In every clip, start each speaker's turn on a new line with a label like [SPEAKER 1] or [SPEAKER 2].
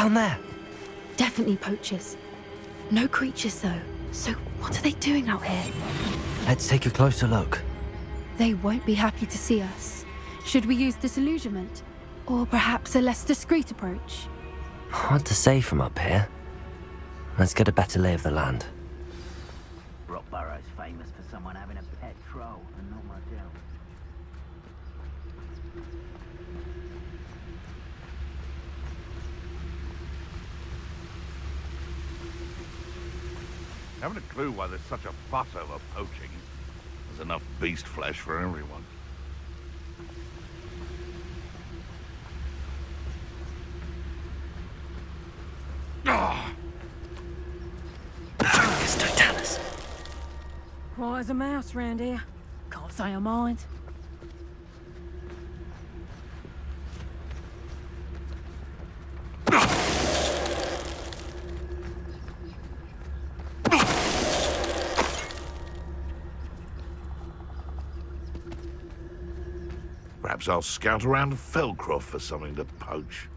[SPEAKER 1] down there.
[SPEAKER 2] Definitely poachers. No creatures, though. So what are they doing out here?
[SPEAKER 1] Let's take a closer look.
[SPEAKER 2] They won't be happy to see us. Should we use disillusionment? Or perhaps a less discreet approach?
[SPEAKER 1] Hard to say from up here. Let's get a better lay of the land.
[SPEAKER 3] Rockborough's famous for someone having a pet troll, and not much else.
[SPEAKER 4] Haven't a clue why there's such a fuss over poaching. There's enough beast flesh for everyone.
[SPEAKER 5] Quiet as a mouse round here. Can't say I mind.
[SPEAKER 4] Perhaps I'll scout around Felcroft for something to poach.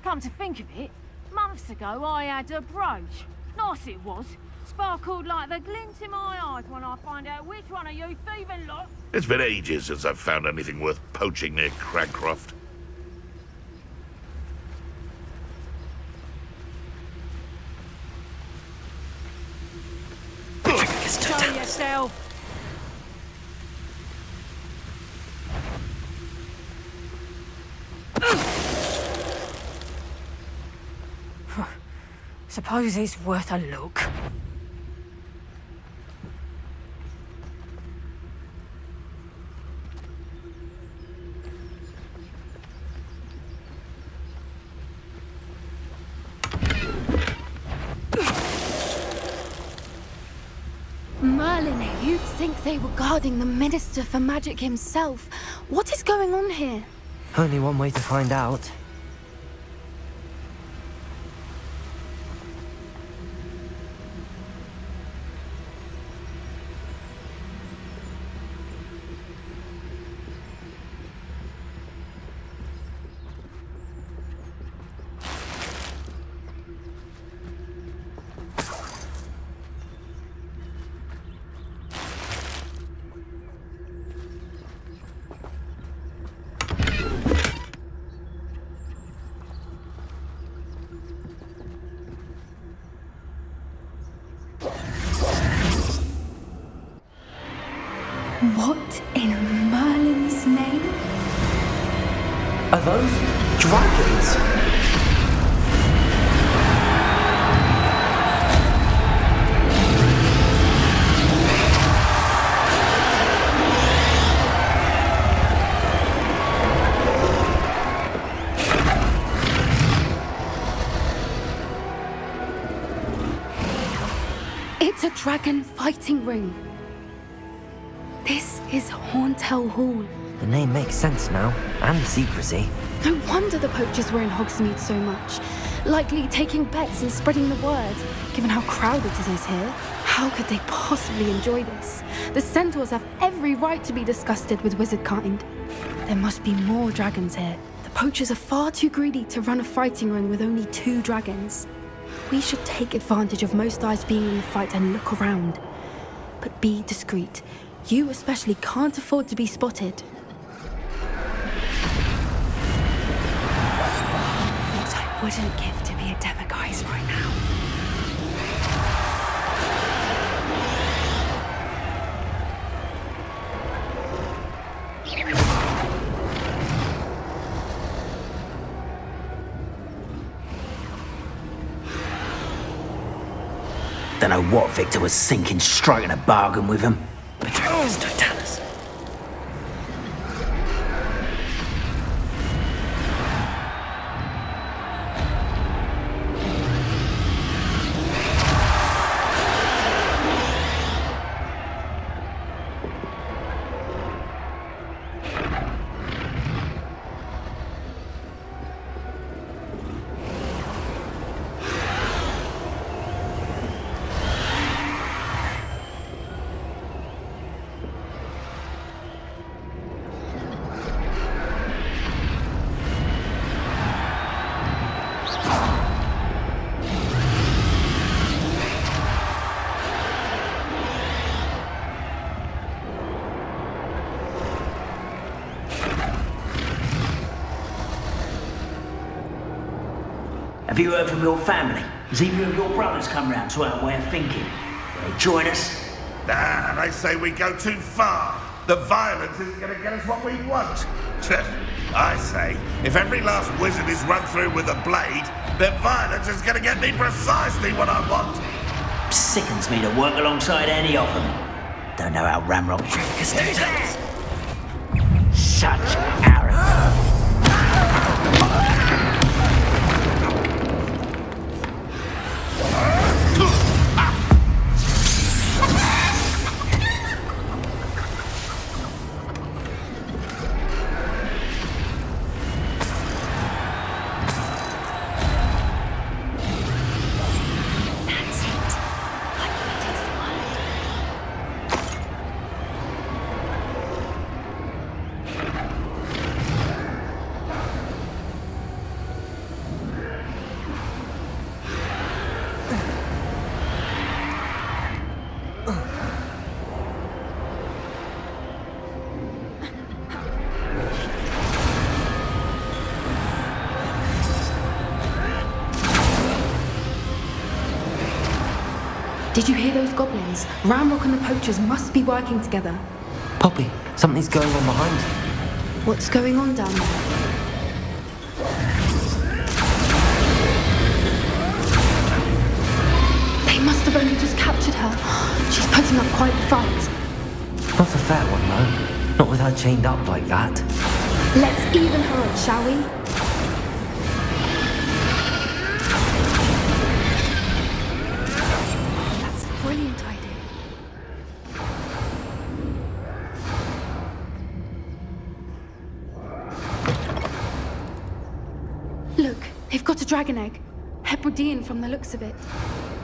[SPEAKER 5] Come to think of it, months ago I had a brooch. Nice it was. Sparkled like the glint in my eyes when I find out which one of you thieving lot.
[SPEAKER 4] It's been ages since I've found anything worth poaching near Cragcroft.
[SPEAKER 5] Show yourself. Suppose it's worth a look.
[SPEAKER 2] Merlin, you'd think they were guarding the Minister for Magic himself. What is going on here?
[SPEAKER 1] Only one way to find out.
[SPEAKER 2] What in Merlin's name?
[SPEAKER 1] Are those dragons?
[SPEAKER 2] It's a dragon fighting ring. This is Horntail Hall.
[SPEAKER 1] The name makes sense now, and the secrecy.
[SPEAKER 2] No wonder the poachers were in Hogsmeade so much. Likely taking bets and spreading the word, given how crowded it is here. How could they possibly enjoy this? The centaurs have every right to be disgusted with wizard kind. There must be more dragons here. The poachers are far too greedy to run a fighting ring with only 2 dragons. We should take advantage of most eyes being in the fight and look around. But be discreet. You especially can't afford to be spotted. What I wouldn't give to be a demiguise right now.
[SPEAKER 3] Don't know what Victor was thinking, striking a bargain with him.
[SPEAKER 1] Patroclus Totalis.
[SPEAKER 3] Have you heard from your family? Has either of your brothers come round to our way of thinking? Will they join us?
[SPEAKER 4] Nah, they say we go too far. The violence isn't going to get us what we want. I say, if every last wizard is run through with a blade, then violence is going to get me precisely what I want.
[SPEAKER 3] Sickens me to work alongside any of them. Don't know how Ramrock Traficus do that. Such arrogance.
[SPEAKER 2] Did you hear those goblins? Ramrock and the poachers must be working together.
[SPEAKER 1] Poppy, something's going on behind.
[SPEAKER 2] What's going on down there? They must have only just captured her. She's putting up quite the fight.
[SPEAKER 1] Not a fair one, though. Not with her chained up like that.
[SPEAKER 2] Let's even her up, shall we? That's a brilliant idea. Look, they've got a dragon egg. Hebridean from the looks of it.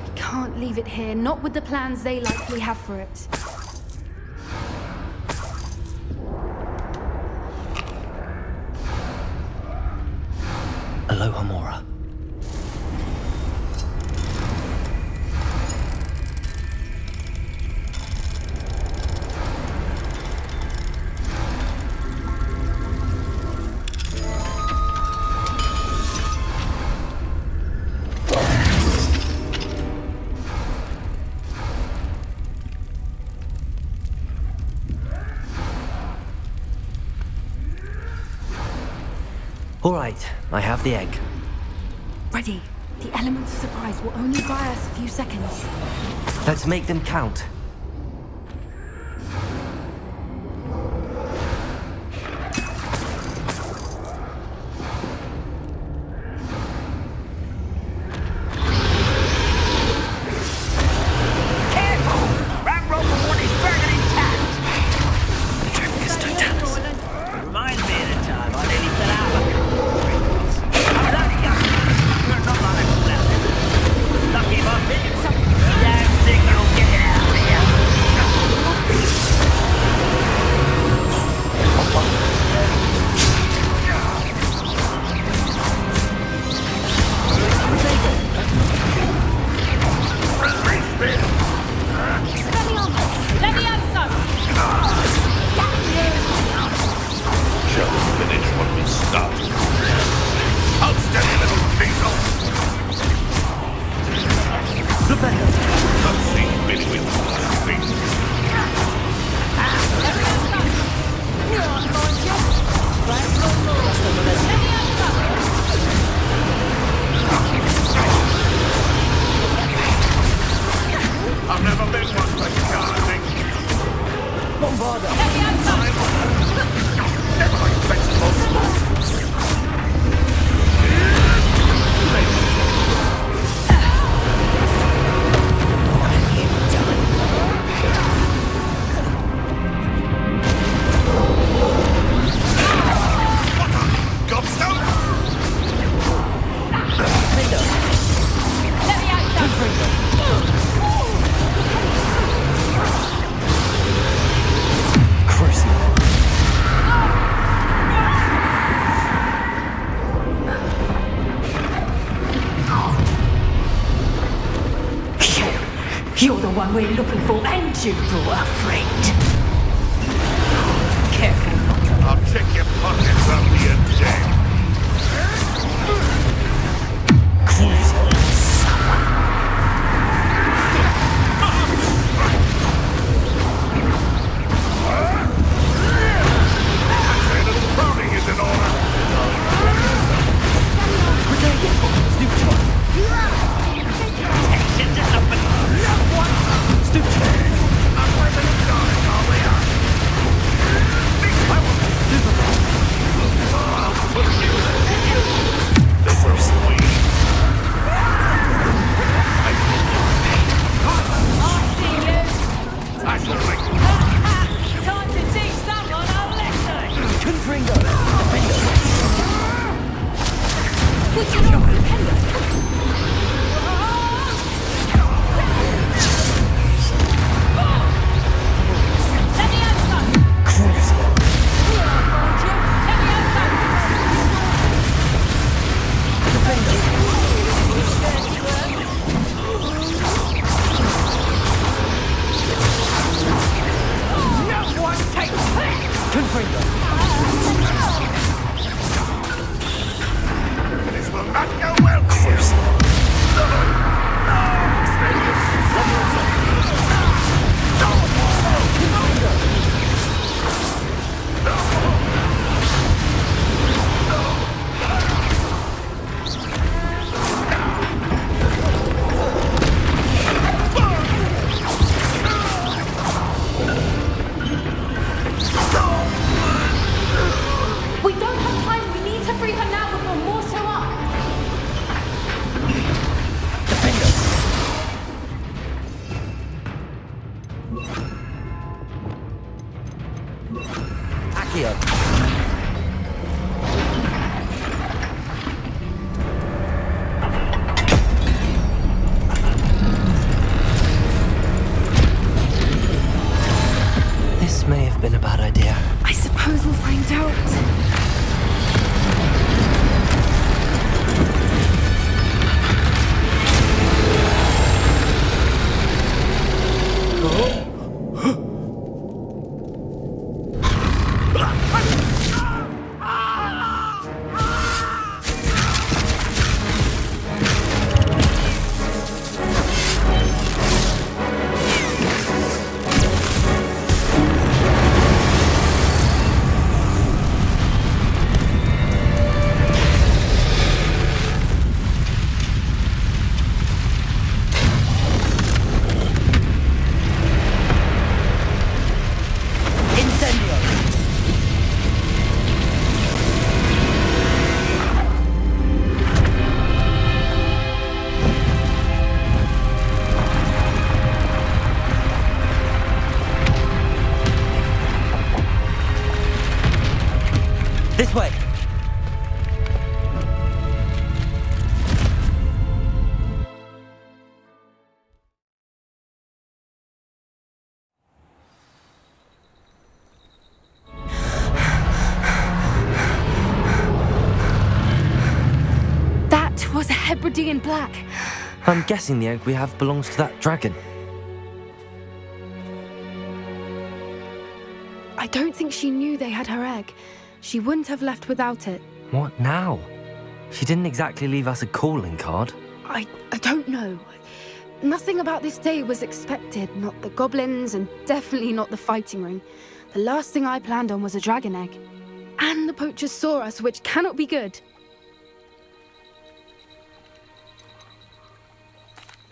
[SPEAKER 2] We can't leave it here, not with the plans they likely have for it.
[SPEAKER 1] Aloha Mora. All right, I have the egg.
[SPEAKER 2] Ready. The elements of surprise will only buy us a few seconds.
[SPEAKER 1] Let's make them count.
[SPEAKER 6] You're the one we're looking for, and you brought a friend. Careful not to...
[SPEAKER 4] I'll check your pockets after you're dead.
[SPEAKER 1] Incendio! This may have been a bad idea.
[SPEAKER 2] I suppose we'll find out.
[SPEAKER 1] This way!
[SPEAKER 2] That was a Hebridean black.
[SPEAKER 1] I'm guessing the egg we have belongs to that dragon.
[SPEAKER 2] I don't think she knew they had her egg. She wouldn't have left without it.
[SPEAKER 1] What now? She didn't exactly leave us a calling card.
[SPEAKER 2] I don't know. Nothing about this day was expected. Not the goblins, and definitely not the fighting ring. The last thing I planned on was a dragon egg. And the poachers saw us, which cannot be good.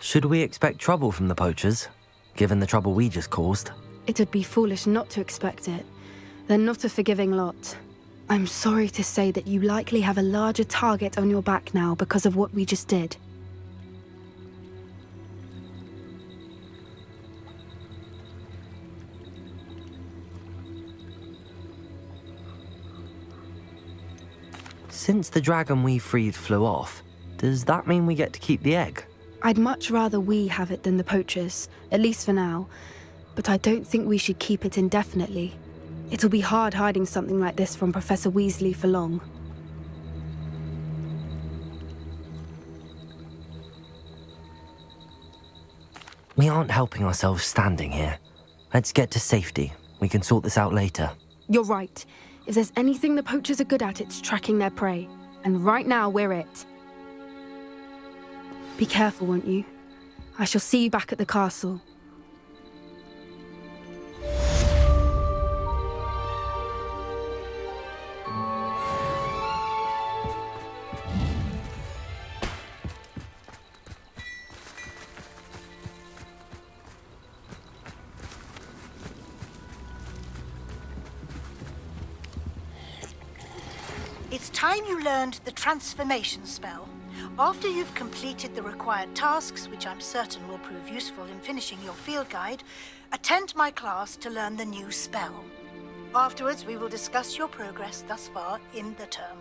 [SPEAKER 1] Should we expect trouble from the poachers, given the trouble we just caused?
[SPEAKER 2] It would be foolish not to expect it. They're not a forgiving lot. I'm sorry to say that you likely have a larger target on your back now because of what we just did.
[SPEAKER 1] Since the dragon we freed flew off, does that mean we get to keep the egg?
[SPEAKER 2] I'd much rather we have it than the poachers, at least for now. But I don't think we should keep it indefinitely. It'll be hard hiding something like this from Professor Weasley for long.
[SPEAKER 1] We aren't helping ourselves standing here. Let's get to safety. We can sort this out later.
[SPEAKER 2] You're right. If there's anything the poachers are good at, it's tracking their prey. And right now, we're it. Be careful, won't you? I shall see you back at the castle.
[SPEAKER 7] It's time you learned the transformation spell. After you've completed the required tasks, which I'm certain will prove useful in finishing your field guide, attend my class to learn the new spell. Afterwards, we will discuss your progress thus far in the term.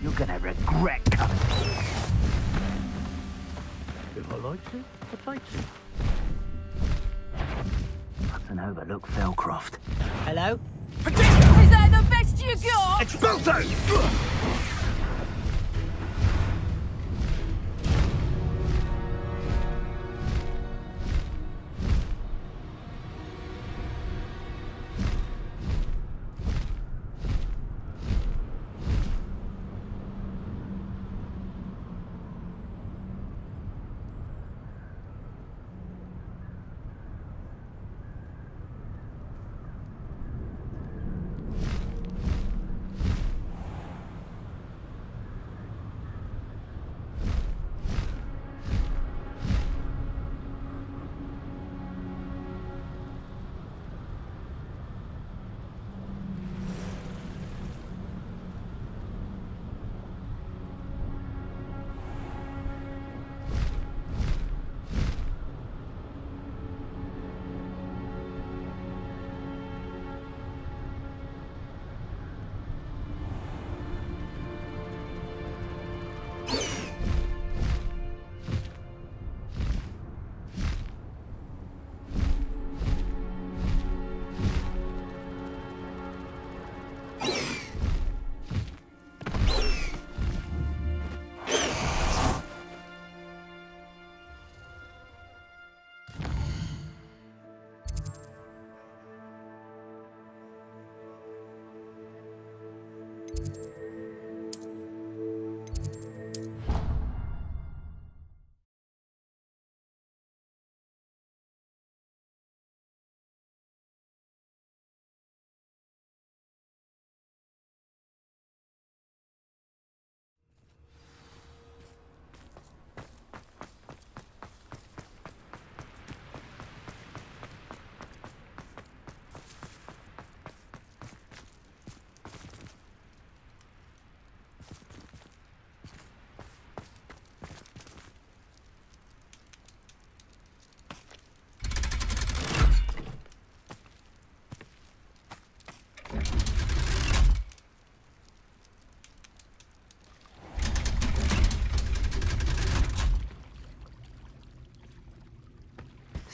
[SPEAKER 3] You're gonna regret coming.
[SPEAKER 8] If I like to, I take to.
[SPEAKER 3] Mustn't overlook Felcroft.
[SPEAKER 7] Hello?
[SPEAKER 5] Is that the best you got?
[SPEAKER 4] Expulso!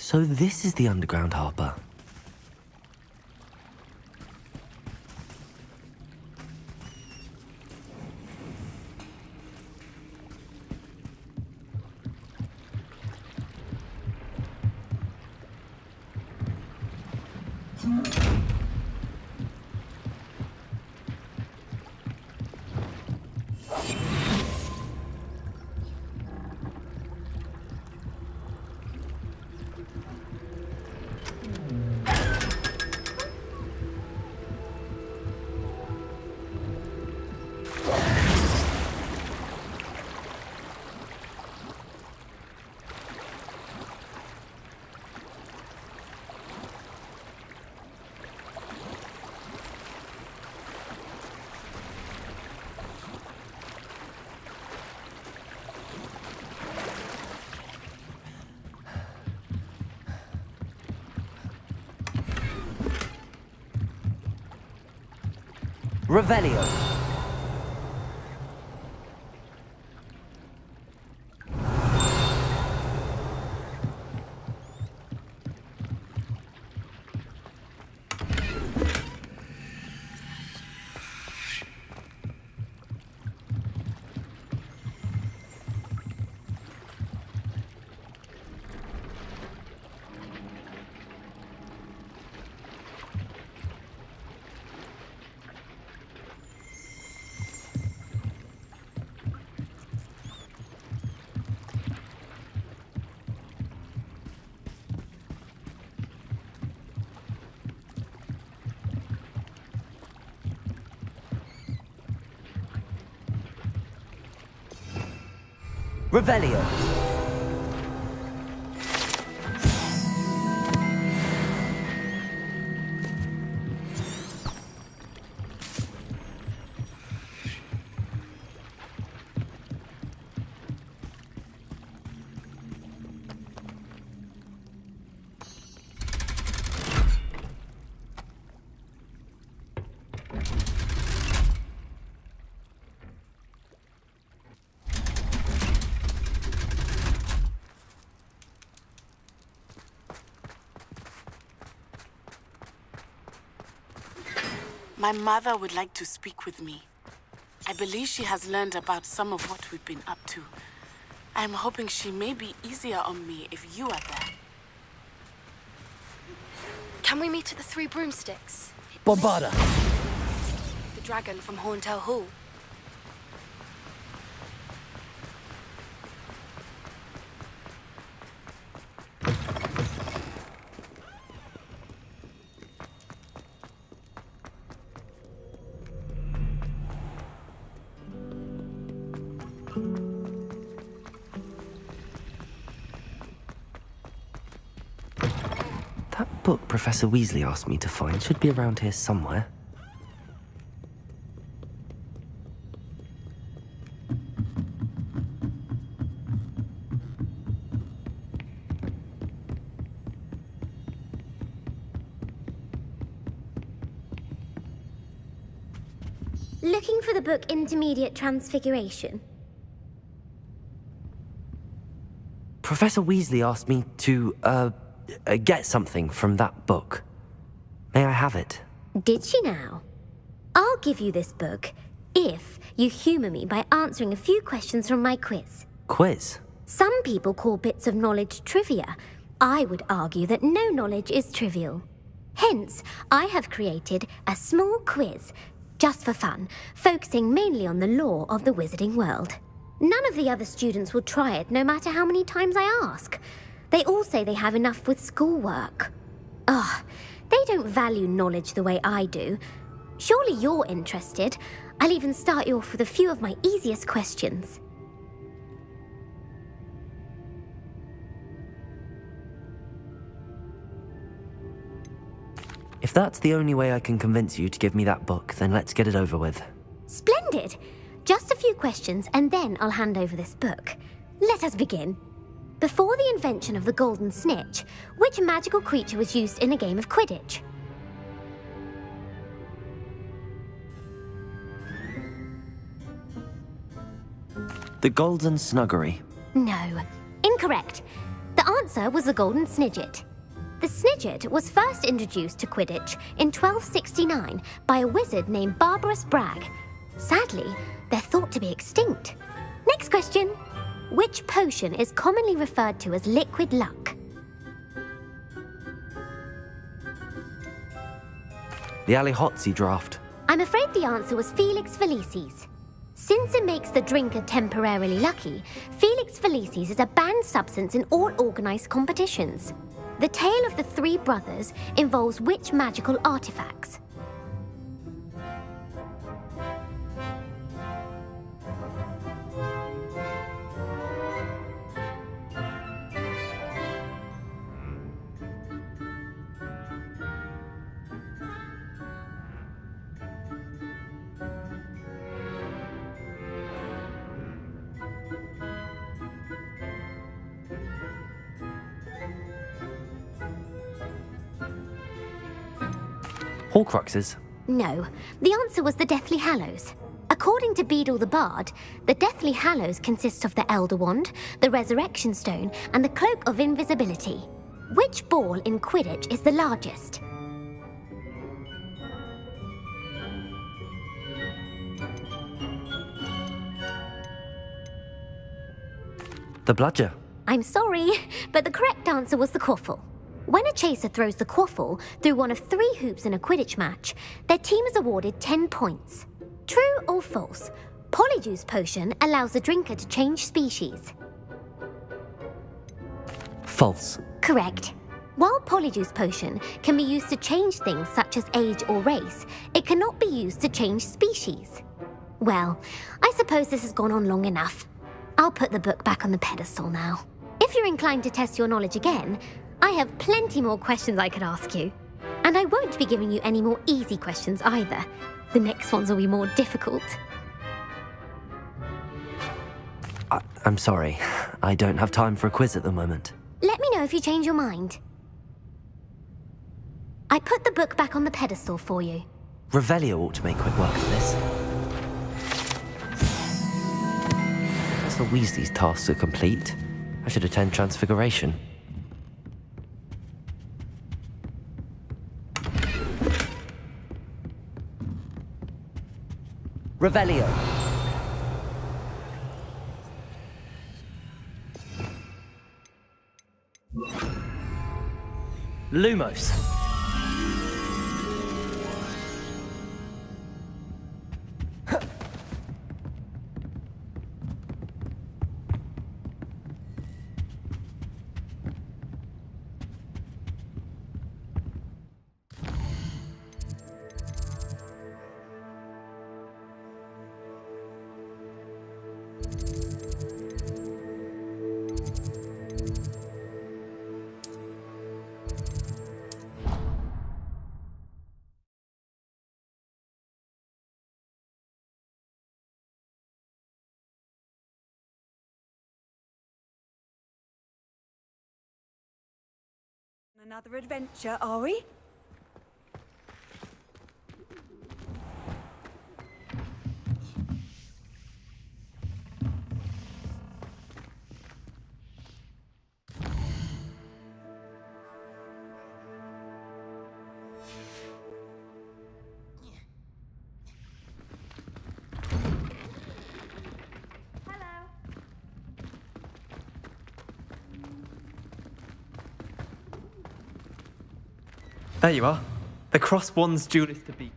[SPEAKER 1] So this is the underground harbour. Revelio. Revelio.
[SPEAKER 9] My mother would like to speak with me. I believe she has learned about some of what we've been up to. I am hoping she may be easier on me if you are there.
[SPEAKER 2] Can we meet at the Three Broomsticks?
[SPEAKER 1] Bombarda.
[SPEAKER 2] The dragon from Horntail Hall.
[SPEAKER 1] That book Professor Weasley asked me to find should be around here somewhere.
[SPEAKER 10] Looking for the book Intermediate Transfiguration?
[SPEAKER 1] Professor Weasley asked me to, get something from that book. May I have it?
[SPEAKER 10] Did she now? I'll give you this book if you humour me by answering a few questions from my quiz.
[SPEAKER 1] Quiz?
[SPEAKER 10] Some people call bits of knowledge trivia. I would argue that no knowledge is trivial. Hence, I have created a small quiz, just for fun, focusing mainly on the lore of the wizarding world. None of the other students will try it, no matter how many times I ask. They all say they have enough with schoolwork. Ugh, they don't value knowledge the way I do. Surely you're interested. I'll even start you off with a few of my easiest questions.
[SPEAKER 1] If that's the only way I can convince you to give me that book, then let's get it over with.
[SPEAKER 10] Splendid! Just a few questions, and then I'll hand over this book. Let us begin. Before the invention of the golden snitch, which magical creature was used in a game of Quidditch?
[SPEAKER 1] The Golden Snuggery.
[SPEAKER 10] No. Incorrect. The answer was the golden snidget. The snidget was first introduced to Quidditch in 1269 by a wizard named Barbarous Bragg. Sadly, they're thought to be extinct. Next question. Which potion is commonly referred to as liquid luck?
[SPEAKER 1] The Allihotzi draft.
[SPEAKER 10] I'm afraid the answer was Felix Felicis. Since it makes the drinker temporarily lucky, Felix Felicis is a banned substance in all organised competitions. The tale of the three brothers involves which magical artifacts?
[SPEAKER 1] Horcruxes.
[SPEAKER 10] No, the answer was the Deathly Hallows. According to Beadle the Bard, the Deathly Hallows consists of the Elder Wand, the Resurrection Stone, and the Cloak of Invisibility. Which ball in Quidditch is the largest?
[SPEAKER 1] The bludger.
[SPEAKER 10] I'm sorry, but the correct answer was the quaffle. When a chaser throws the quaffle through one of 3 hoops in a Quidditch match, their team is awarded 10 points. True or false? Polyjuice Potion allows the drinker to change species.
[SPEAKER 1] False.
[SPEAKER 10] Correct. While Polyjuice Potion can be used to change things such as age or race, it cannot be used to change species. Well, I suppose this has gone on long enough. I'll put the book back on the pedestal now. If you're inclined to test your knowledge again, I have plenty more questions I could ask you. And I won't be giving you any more easy questions either. The next ones will be more difficult.
[SPEAKER 1] I'm sorry. I don't have time for a quiz at the moment.
[SPEAKER 10] Let me know if you change your mind. I put the book back on the pedestal for you.
[SPEAKER 1] Revelio ought to make quick work of this. Professor Weasley's tasks are complete. I should attend Transfiguration. Revelio. Lumos.
[SPEAKER 6] Another adventure, are we?
[SPEAKER 11] There you are. The Cross Wands duelist to beat.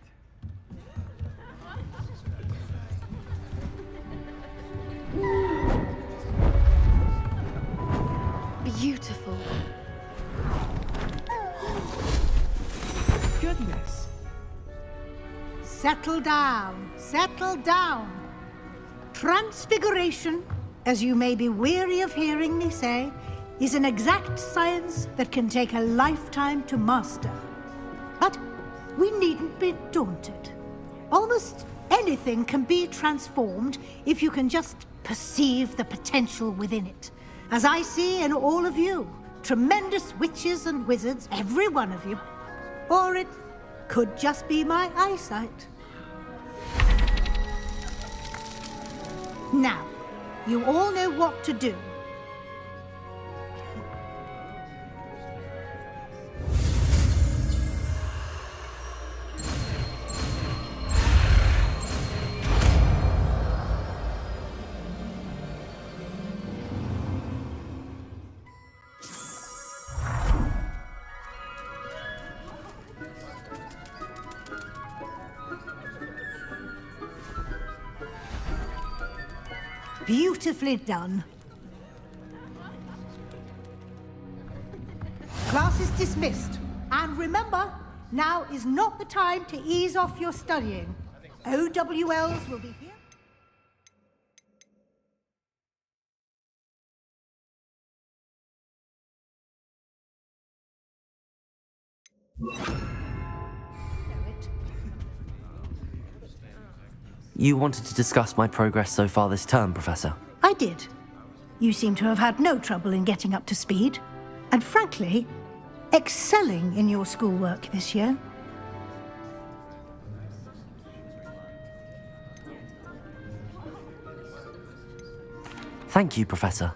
[SPEAKER 2] Beautiful.
[SPEAKER 11] Goodness.
[SPEAKER 7] Settle down, settle down. Transfiguration, as you may be weary of hearing me say, is an exact science that can take a lifetime to master. But we needn't be daunted. Almost anything can be transformed if you can just perceive the potential within it. As I see in all of you, tremendous witches and wizards, every one of you. Or it could just be my eyesight. Now, you all know what to do. Beautifully done. Class is dismissed. And remember, now is not the time to ease off your studying. OWLs will be here.
[SPEAKER 1] You wanted to discuss my progress so far this term, Professor?
[SPEAKER 7] I did. You seem to have had no trouble in getting up to speed. And frankly, excelling in your schoolwork this year.
[SPEAKER 1] Thank you, Professor.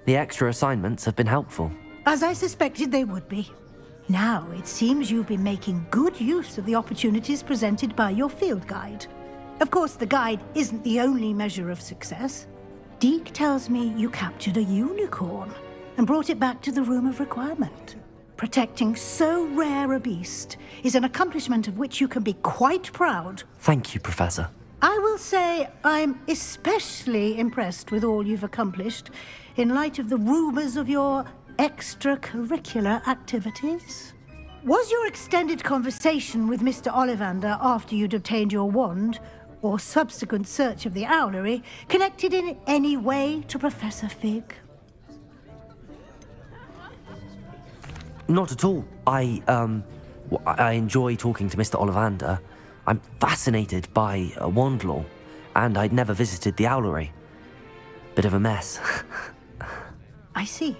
[SPEAKER 1] The extra assignments have been helpful.
[SPEAKER 7] As I suspected they would be. Now, it seems you've been making good use of the opportunities presented by your field guide. Of course, the guide isn't the only measure of success. Deke tells me you captured a unicorn and brought it back to the Room of Requirement. Protecting so rare a beast is an accomplishment of which you can be quite proud.
[SPEAKER 1] Thank you, Professor.
[SPEAKER 7] I will say I'm especially impressed with all you've accomplished in light of the rumors of your extracurricular activities. Was your extended conversation with Mr. Ollivander after you'd obtained your wand, or subsequent search of the owlery, connected in any way to Professor Fig?
[SPEAKER 1] Not at all. I enjoy talking to Mr. Ollivander. I'm fascinated by wand law, and I'd never visited the owlery. Bit of a mess.
[SPEAKER 7] I see.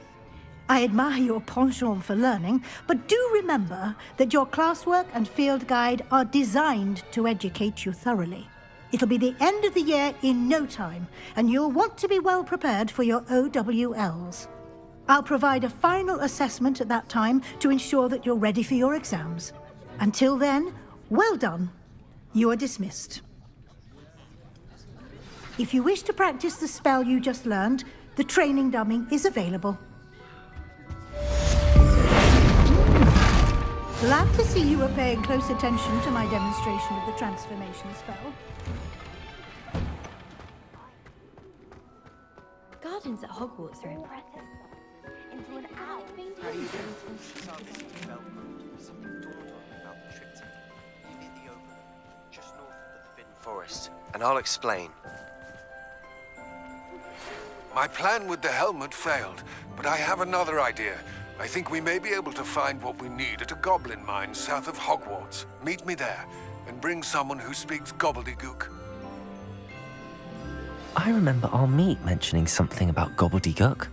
[SPEAKER 7] I admire your penchant for learning, but do remember that your classwork and field guide are designed to educate you thoroughly. It'll be the end of the year in no time, and you'll want to be well prepared for your OWLs. I'll provide a final assessment at that time to ensure that you're ready for your exams. Until then, well done. You are dismissed. If you wish to practice the spell you just learned, the training dummy is available. Glad to see you were paying close attention to my demonstration of the transformation spell.
[SPEAKER 12] Gardens at Hogwarts are impressive. Into an owl.
[SPEAKER 13] Just north of the Forbidden Forest, and I'll explain.
[SPEAKER 14] My plan with the helmet failed, but I have another idea. I think we may be able to find what we need at a goblin mine south of Hogwarts. Meet me there, and bring someone who speaks gobbledygook.
[SPEAKER 1] I remember our meet mentioning something about gobbledygook.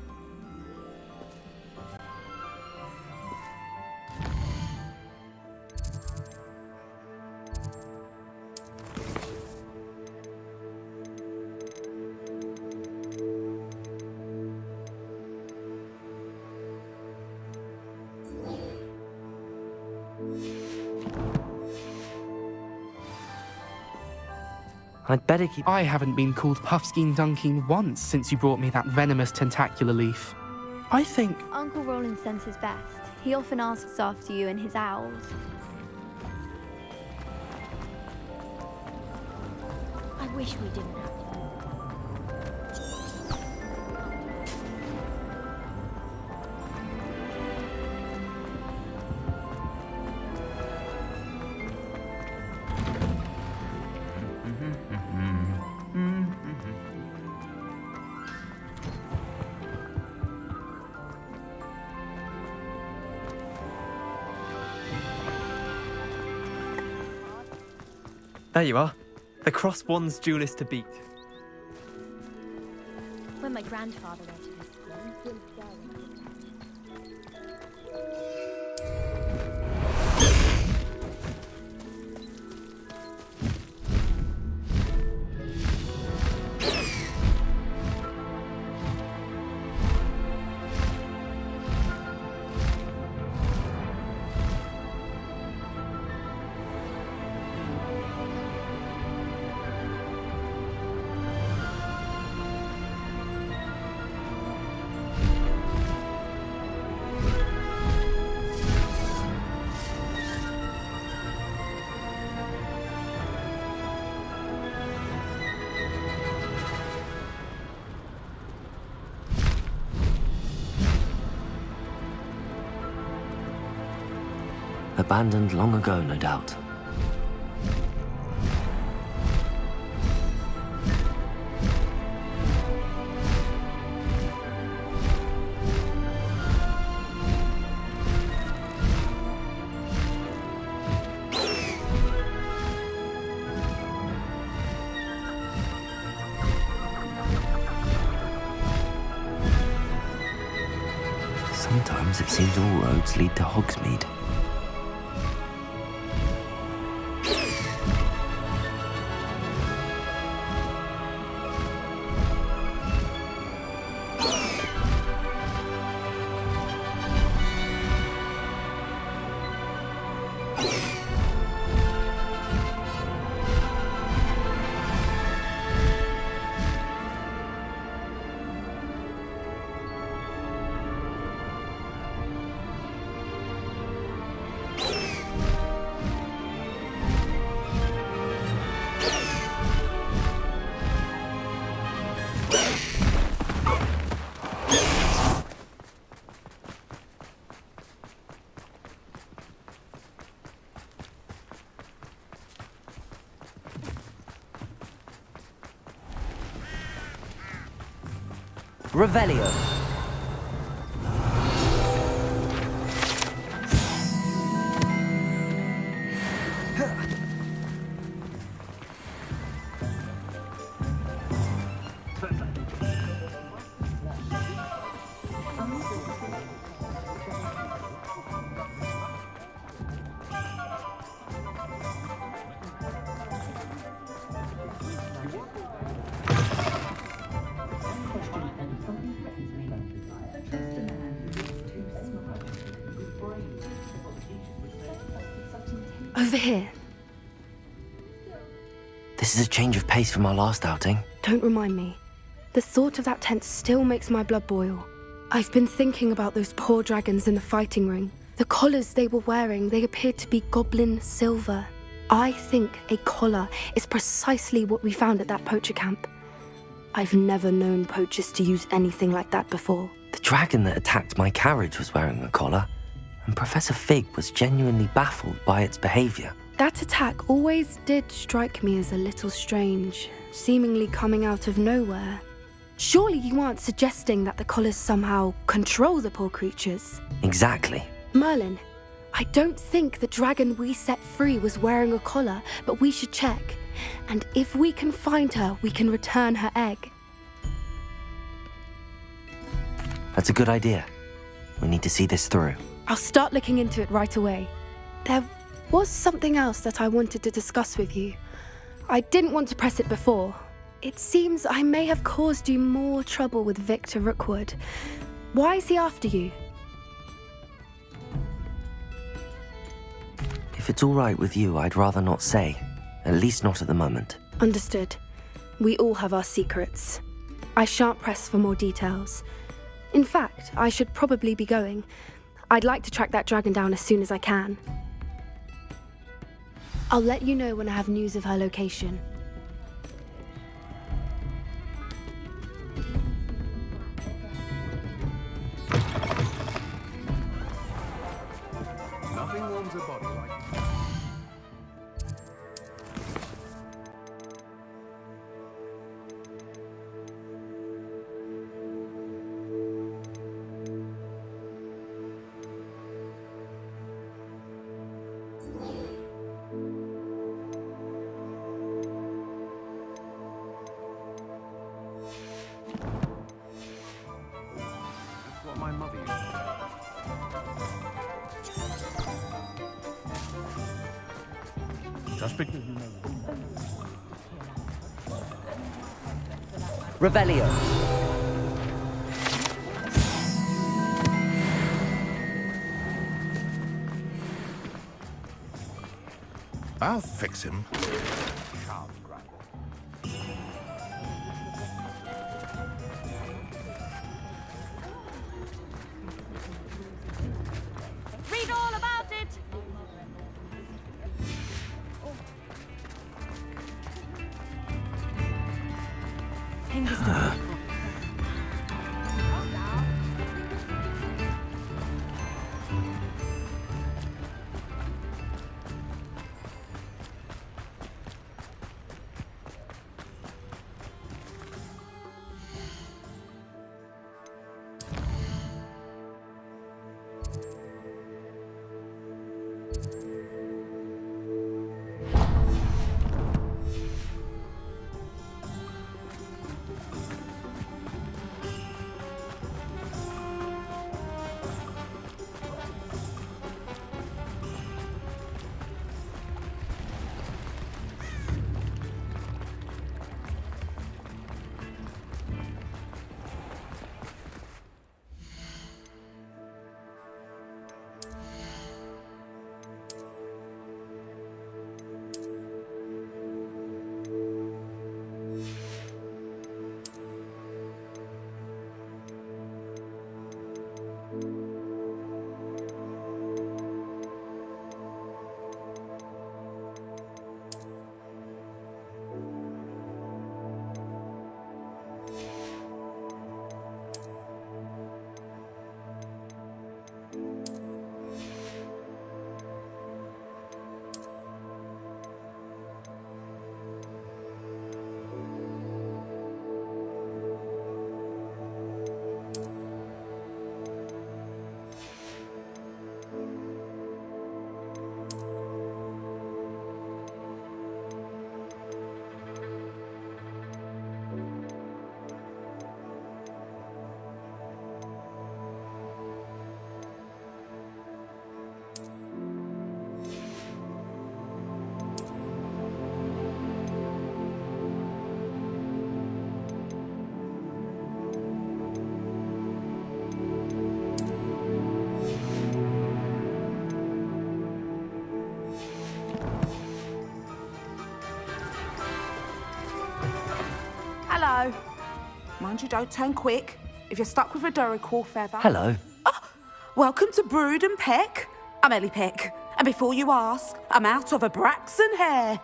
[SPEAKER 1] I'd better keep...
[SPEAKER 11] I haven't been called Puffskein Dunkeen once since you brought me that venomous tentacular leaf. I think...
[SPEAKER 12] Uncle Roland sends his best. He often asks after you and his owls. I wish we didn't have to.
[SPEAKER 11] There you are. The Cross Wands duelist to beat.
[SPEAKER 12] When my grandfather went to this school, he was staring.
[SPEAKER 1] Abandoned long ago, no doubt. Sometimes it seems all roads lead to Hogsmeade. Revelio.
[SPEAKER 2] Over here.
[SPEAKER 1] This is a change of pace from our last outing.
[SPEAKER 2] Don't remind me. The thought of that tent still makes my blood boil. I've been thinking about those poor dragons in the fighting ring. The collars they were wearing, they appeared to be goblin silver. I think a collar is precisely what we found at that poacher camp. I've never known poachers to use anything like that before.
[SPEAKER 1] The dragon that attacked my carriage was wearing a collar, and Professor Fig was genuinely baffled by its behavior.
[SPEAKER 2] That attack always did strike me as a little strange, seemingly coming out of nowhere. Surely you aren't suggesting that the collars somehow control the poor creatures?
[SPEAKER 1] Exactly.
[SPEAKER 2] Merlin, I don't think the dragon we set free was wearing a collar, but we should check. And if we can find her, we can return her egg.
[SPEAKER 1] That's a good idea. We need to see this through.
[SPEAKER 2] I'll start looking into it right away. There was something else that I wanted to discuss with you. I didn't want to press it before. It seems I may have caused you more trouble with Victor Rookwood. Why is he after you?
[SPEAKER 1] If it's all right with you, I'd rather not say. At least not at the moment.
[SPEAKER 2] Understood. We all have our secrets. I shan't press for more details. In fact, I should probably be going. I'd like to track that dragon down as soon as I can. I'll let you know when I have news of her location.
[SPEAKER 14] Nothing warms a body like what my mother used to do. Just because you know.
[SPEAKER 1] Revelio.
[SPEAKER 4] I'll fix him.
[SPEAKER 5] Read all about it.
[SPEAKER 9] Hello. Mind you, don't turn quick. If you're stuck with a Duracell feather...
[SPEAKER 1] Hello.
[SPEAKER 9] Welcome to Brood and Peck. I'm Ellie Peck. And before you ask, I'm out of a Braxton hair.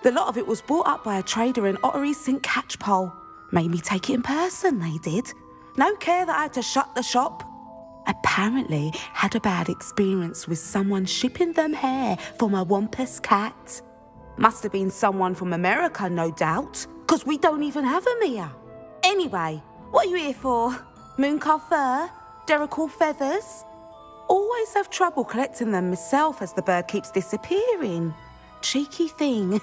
[SPEAKER 9] The lot of it was bought up by a trader in Ottery St. Catchpole. Made me take it in person, they did. No care that I had to shut the shop. Apparently had a bad experience with someone shipping them hair for my Wampus cat. Must have been someone from America, no doubt, because we don't even have them here. Anyway, what are you here for? Mooncar fur? Duracell feathers? Always have trouble collecting them myself as the bird keeps disappearing. Cheeky thing.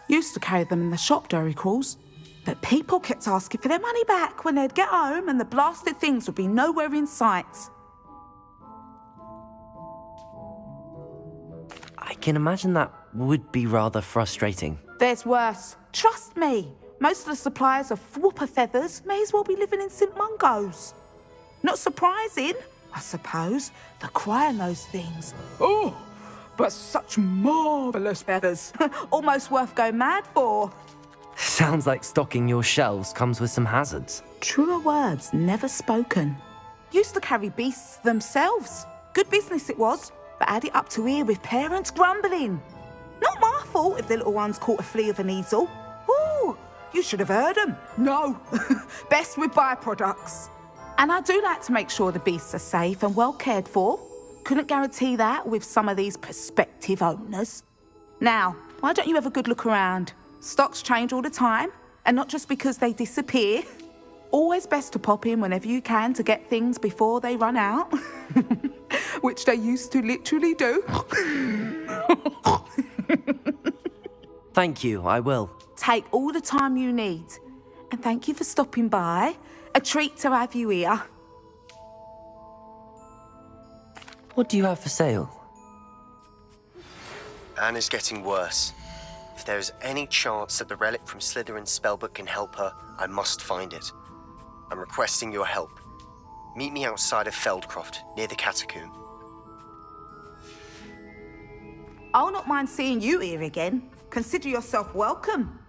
[SPEAKER 9] Used to carry them in the shop, Duracells. But people kept asking for their money back when they'd get home and the blasted things would be nowhere in sight.
[SPEAKER 1] I can imagine that would be rather frustrating.
[SPEAKER 9] There's worse. Trust me. Most of the suppliers of whooper feathers may as well be living in St. Mungo's. Not surprising, I suppose. The crier knows things. Oh, but such marvellous feathers. Almost worth going mad for.
[SPEAKER 1] Sounds like stocking your shelves comes with some hazards.
[SPEAKER 9] Truer words never spoken. Used to carry beasts themselves. Good business it was, but add it up to here with parents grumbling. Not my fault if the little ones caught a flea of an easel. Ooh, you should have heard them. No, best with byproducts. And I do like to make sure the beasts are safe and well cared for. Couldn't guarantee that with some of these prospective owners. Now, why don't you have a good look around? Stocks change all the time, and not just because they disappear. Always best to pop in whenever you can to get things before they run out. Which they used to literally do.
[SPEAKER 1] Thank you, I will.
[SPEAKER 9] Take all the time you need. And thank you for stopping by. A treat to have you here.
[SPEAKER 1] What do you have for sale?
[SPEAKER 13] Anne is getting worse. If there is any chance that the relic from Slytherin's spellbook can help her, I must find it. I'm requesting your help. Meet me outside of Feldcroft, near the Catacomb.
[SPEAKER 9] I'll not mind seeing you here again. Consider yourself welcome.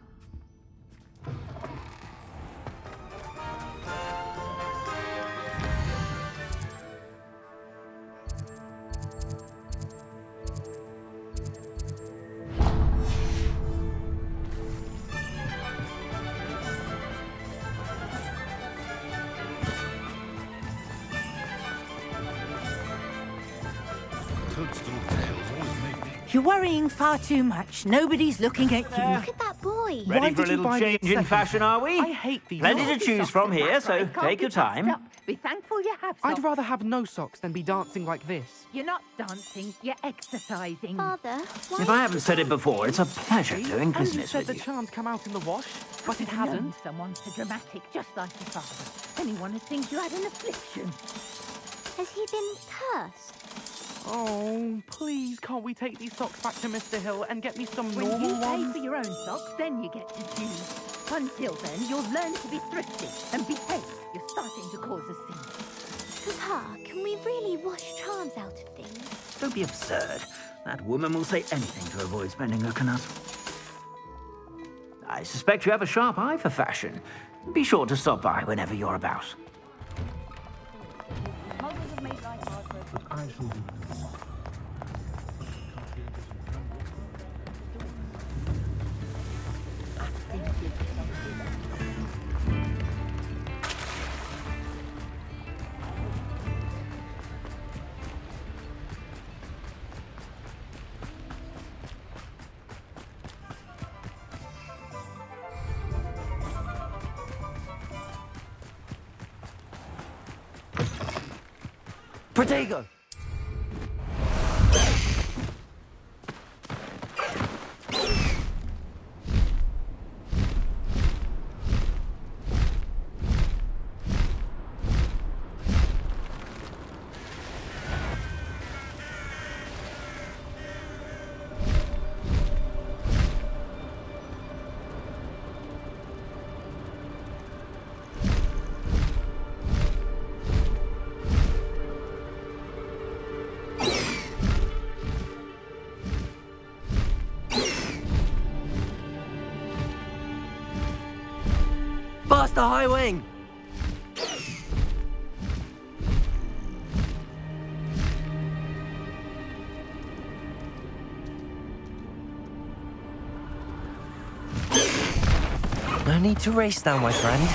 [SPEAKER 6] You're worrying far too much. Nobody's looking at you.
[SPEAKER 10] Look at that boy.
[SPEAKER 3] Ready for a little change in fashion, are we?
[SPEAKER 11] I hate these
[SPEAKER 3] Plenty
[SPEAKER 11] socks.
[SPEAKER 3] to choose from here, so take your time.
[SPEAKER 15] Be thankful you have
[SPEAKER 11] I'd
[SPEAKER 15] socks.
[SPEAKER 11] rather have no socks than be dancing like this.
[SPEAKER 15] You're not dancing, you're exercising.
[SPEAKER 10] Father, why?
[SPEAKER 3] If I haven't said it before, it's a pleasure doing
[SPEAKER 11] And you
[SPEAKER 3] business
[SPEAKER 11] said
[SPEAKER 3] with
[SPEAKER 11] the
[SPEAKER 3] you.
[SPEAKER 11] charm's come out in the wash, but it
[SPEAKER 15] Known
[SPEAKER 11] hasn't.
[SPEAKER 15] someone so dramatic, just like your father. Anyone who thinks you had an affliction.
[SPEAKER 10] Has he been cursed?
[SPEAKER 11] Oh, please, can't we take these socks back to Mr. Hill and get me some
[SPEAKER 15] When
[SPEAKER 11] normal
[SPEAKER 15] you pay
[SPEAKER 11] ones?
[SPEAKER 15] for your own socks, then you get to choose. Until then, you'll learn to be thrifty and behave. You're starting to cause a scene.
[SPEAKER 10] Papa, can we really wash charms out of things?
[SPEAKER 3] Don't be absurd. That woman will say anything to avoid spending her canut. I suspect you have a sharp eye for fashion. Be sure to stop by whenever you're about.
[SPEAKER 1] Protego! the High Wing! No need to race now, my friend.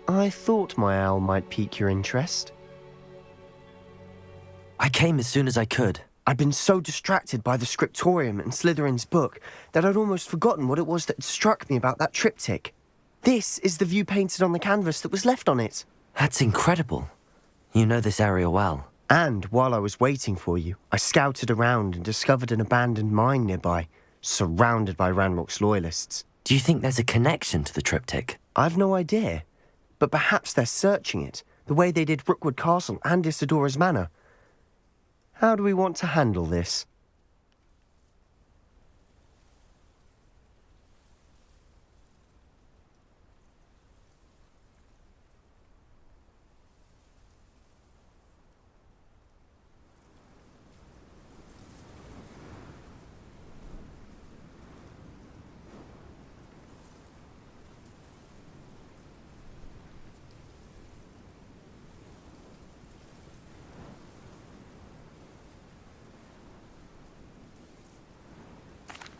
[SPEAKER 13] I thought my owl might pique your interest.
[SPEAKER 1] I came as soon as I could.
[SPEAKER 13] I'd been so distracted by the scriptorium and Slytherin's book that I'd almost forgotten what it was that struck me about that triptych. This is the view painted on the canvas that was left on it.
[SPEAKER 1] That's incredible. You know this area well.
[SPEAKER 13] And while I was waiting for you, I scouted around and discovered an abandoned mine nearby, surrounded by Ranrock's loyalists.
[SPEAKER 1] Do you think there's a connection to the triptych?
[SPEAKER 13] I've no idea, but perhaps they're searching it, the way they did Rookwood Castle and Isidora's Manor. How do we want to handle this?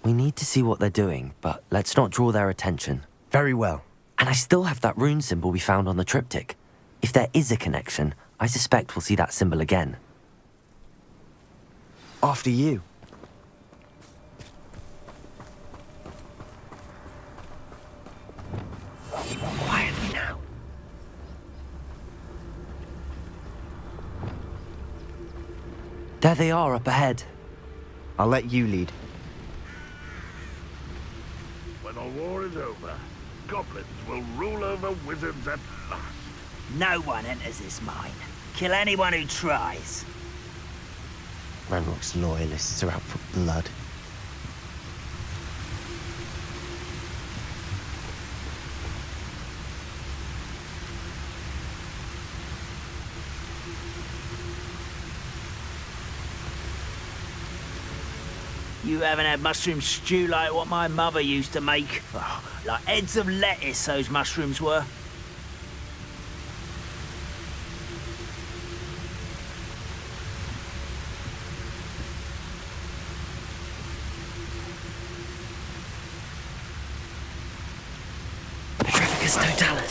[SPEAKER 1] We need to see what they're doing, but let's not draw their attention.
[SPEAKER 13] Very well.
[SPEAKER 1] And I still have that rune symbol we found on the triptych. If there is a connection, I suspect we'll see that symbol again.
[SPEAKER 13] After you.
[SPEAKER 1] Quietly now. There they are up ahead.
[SPEAKER 13] I'll let you lead.
[SPEAKER 4] When the war is over, goblins will rule over wizards at last.
[SPEAKER 3] No one enters this mine. Kill anyone who tries.
[SPEAKER 13] Ranrock's loyalists are out for blood.
[SPEAKER 3] You haven't had mushroom stew like what my mother used to make. Oh, like heads of lettuce, those mushrooms were.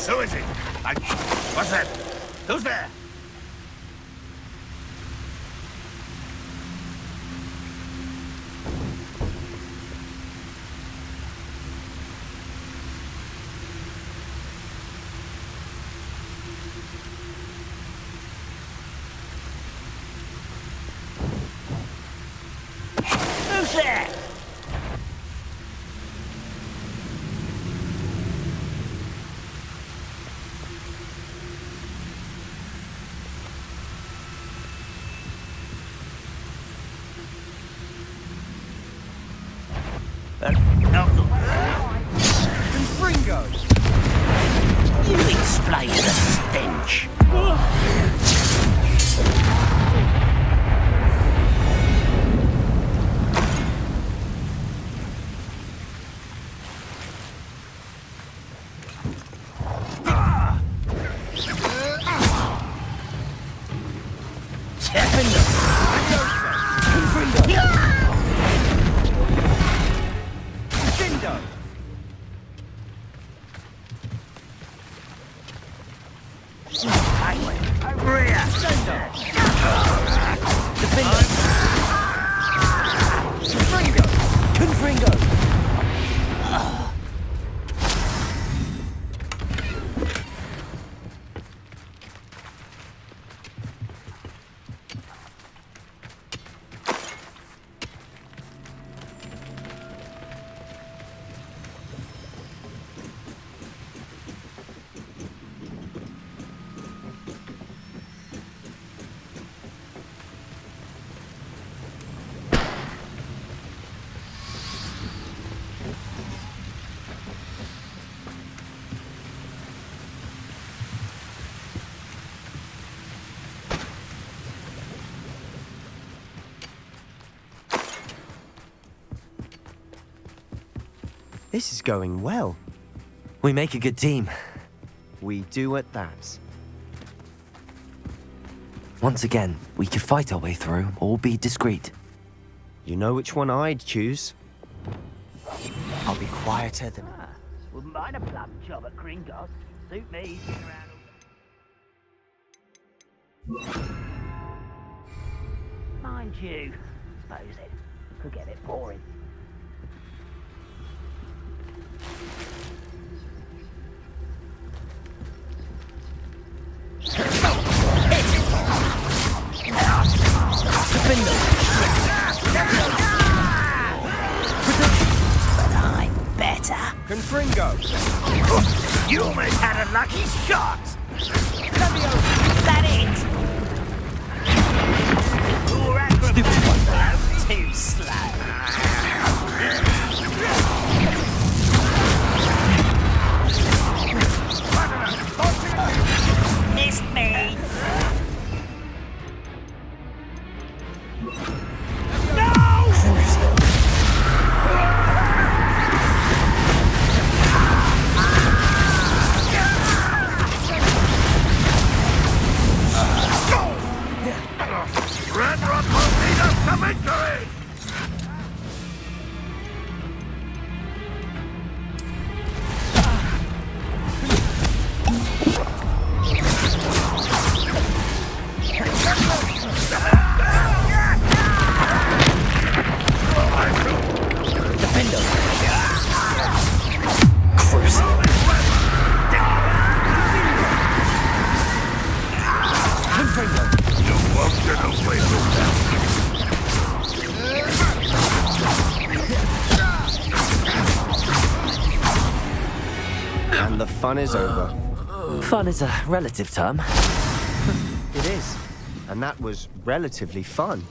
[SPEAKER 4] Who is it? What's that? Who's there?
[SPEAKER 3] Who's there?
[SPEAKER 16] Fringos!
[SPEAKER 3] You explain the stench.
[SPEAKER 17] This is going well.
[SPEAKER 1] We make a good team.
[SPEAKER 17] We do at that.
[SPEAKER 1] Once again, we could fight our way through or be discreet.
[SPEAKER 17] You know which one I'd choose. I'll be quieter than...
[SPEAKER 3] Wouldn't mind a plum job at Gringotts. Suit me, sitting around all... Mind you, suppose it could get a bit boring.
[SPEAKER 15] But I'm better.
[SPEAKER 16] Confringo!
[SPEAKER 3] You almost had a lucky shot!
[SPEAKER 15] Is that it?
[SPEAKER 3] Stupid one. Too slow. Missed me.
[SPEAKER 4] Ramrod will lead us to victory! You won't get away with that.
[SPEAKER 17] And the fun is over.
[SPEAKER 1] Fun is a relative term.
[SPEAKER 17] It is. And that was relatively fun.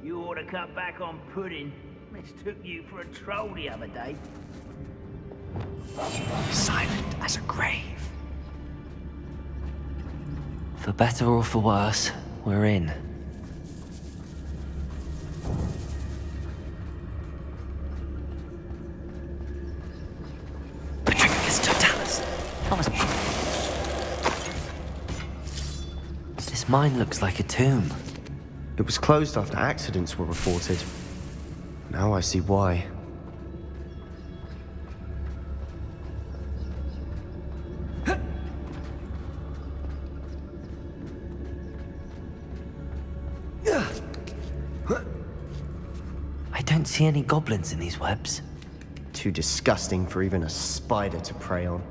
[SPEAKER 3] You ought to cut back on pudding. Mistook you for a troll the other day.
[SPEAKER 17] Silent as a grave.
[SPEAKER 1] For better or for worse, we're in. Petrificus totalis. This mine looks like a tomb.
[SPEAKER 17] It was closed after accidents were reported. Now I see why.
[SPEAKER 1] I don't see any goblins in these webs.
[SPEAKER 17] Too disgusting for even a spider to prey on.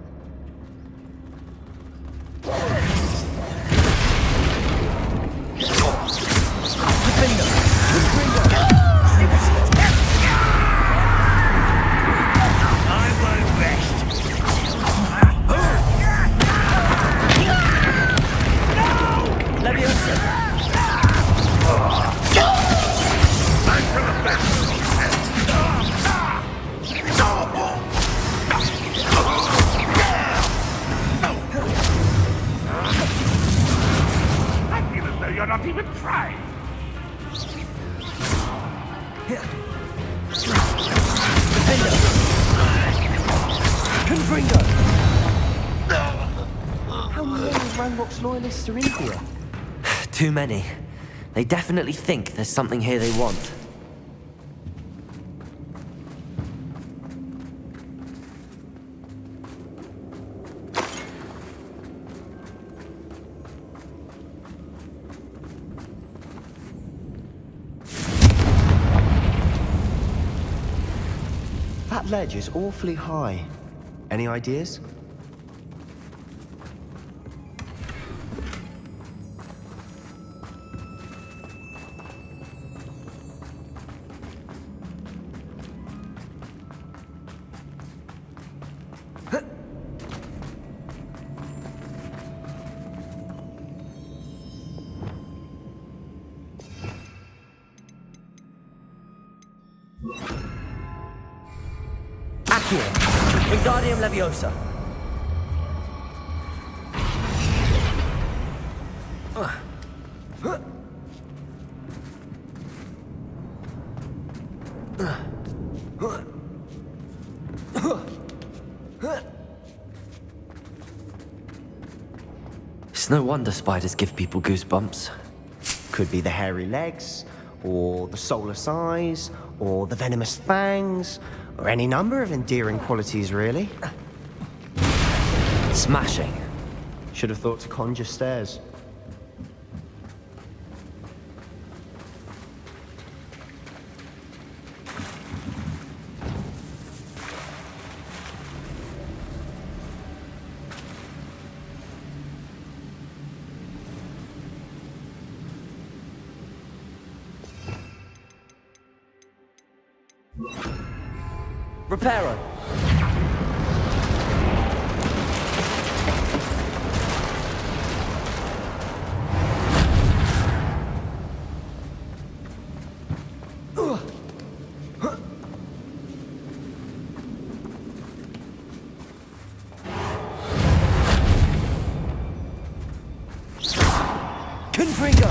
[SPEAKER 4] You're not even trying!
[SPEAKER 17] Confringo! How many Ranrock's loyalists are in here?
[SPEAKER 1] Too many. They definitely think there's something here they want.
[SPEAKER 17] That ledge is awfully high. Any ideas?
[SPEAKER 1] Accio! Wingardium Leviosa! It's no wonder spiders give people goosebumps.
[SPEAKER 17] Could be the hairy legs, or the soulless eyes, or the venomous fangs, or any number of endearing qualities, really.
[SPEAKER 1] Smashing.
[SPEAKER 17] Should have thought to conjure stairs.
[SPEAKER 1] Reparo! Confringo!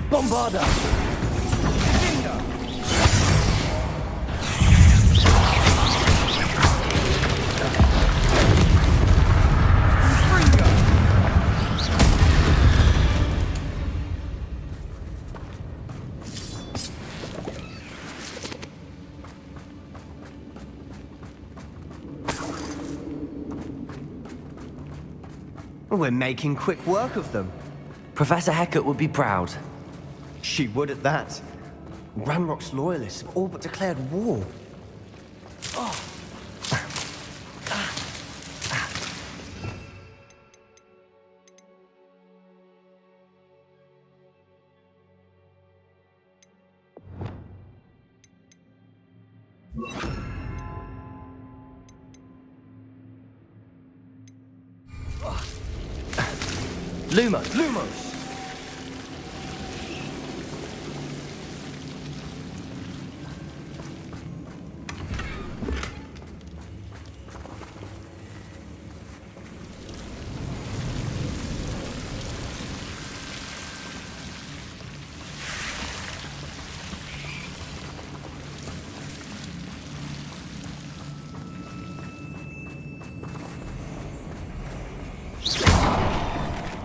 [SPEAKER 1] Bombarda!
[SPEAKER 17] We're making quick work of them.
[SPEAKER 1] Professor Hecat would be proud.
[SPEAKER 17] She would at that. Ranrock's loyalists have all but declared war.
[SPEAKER 1] Lumos!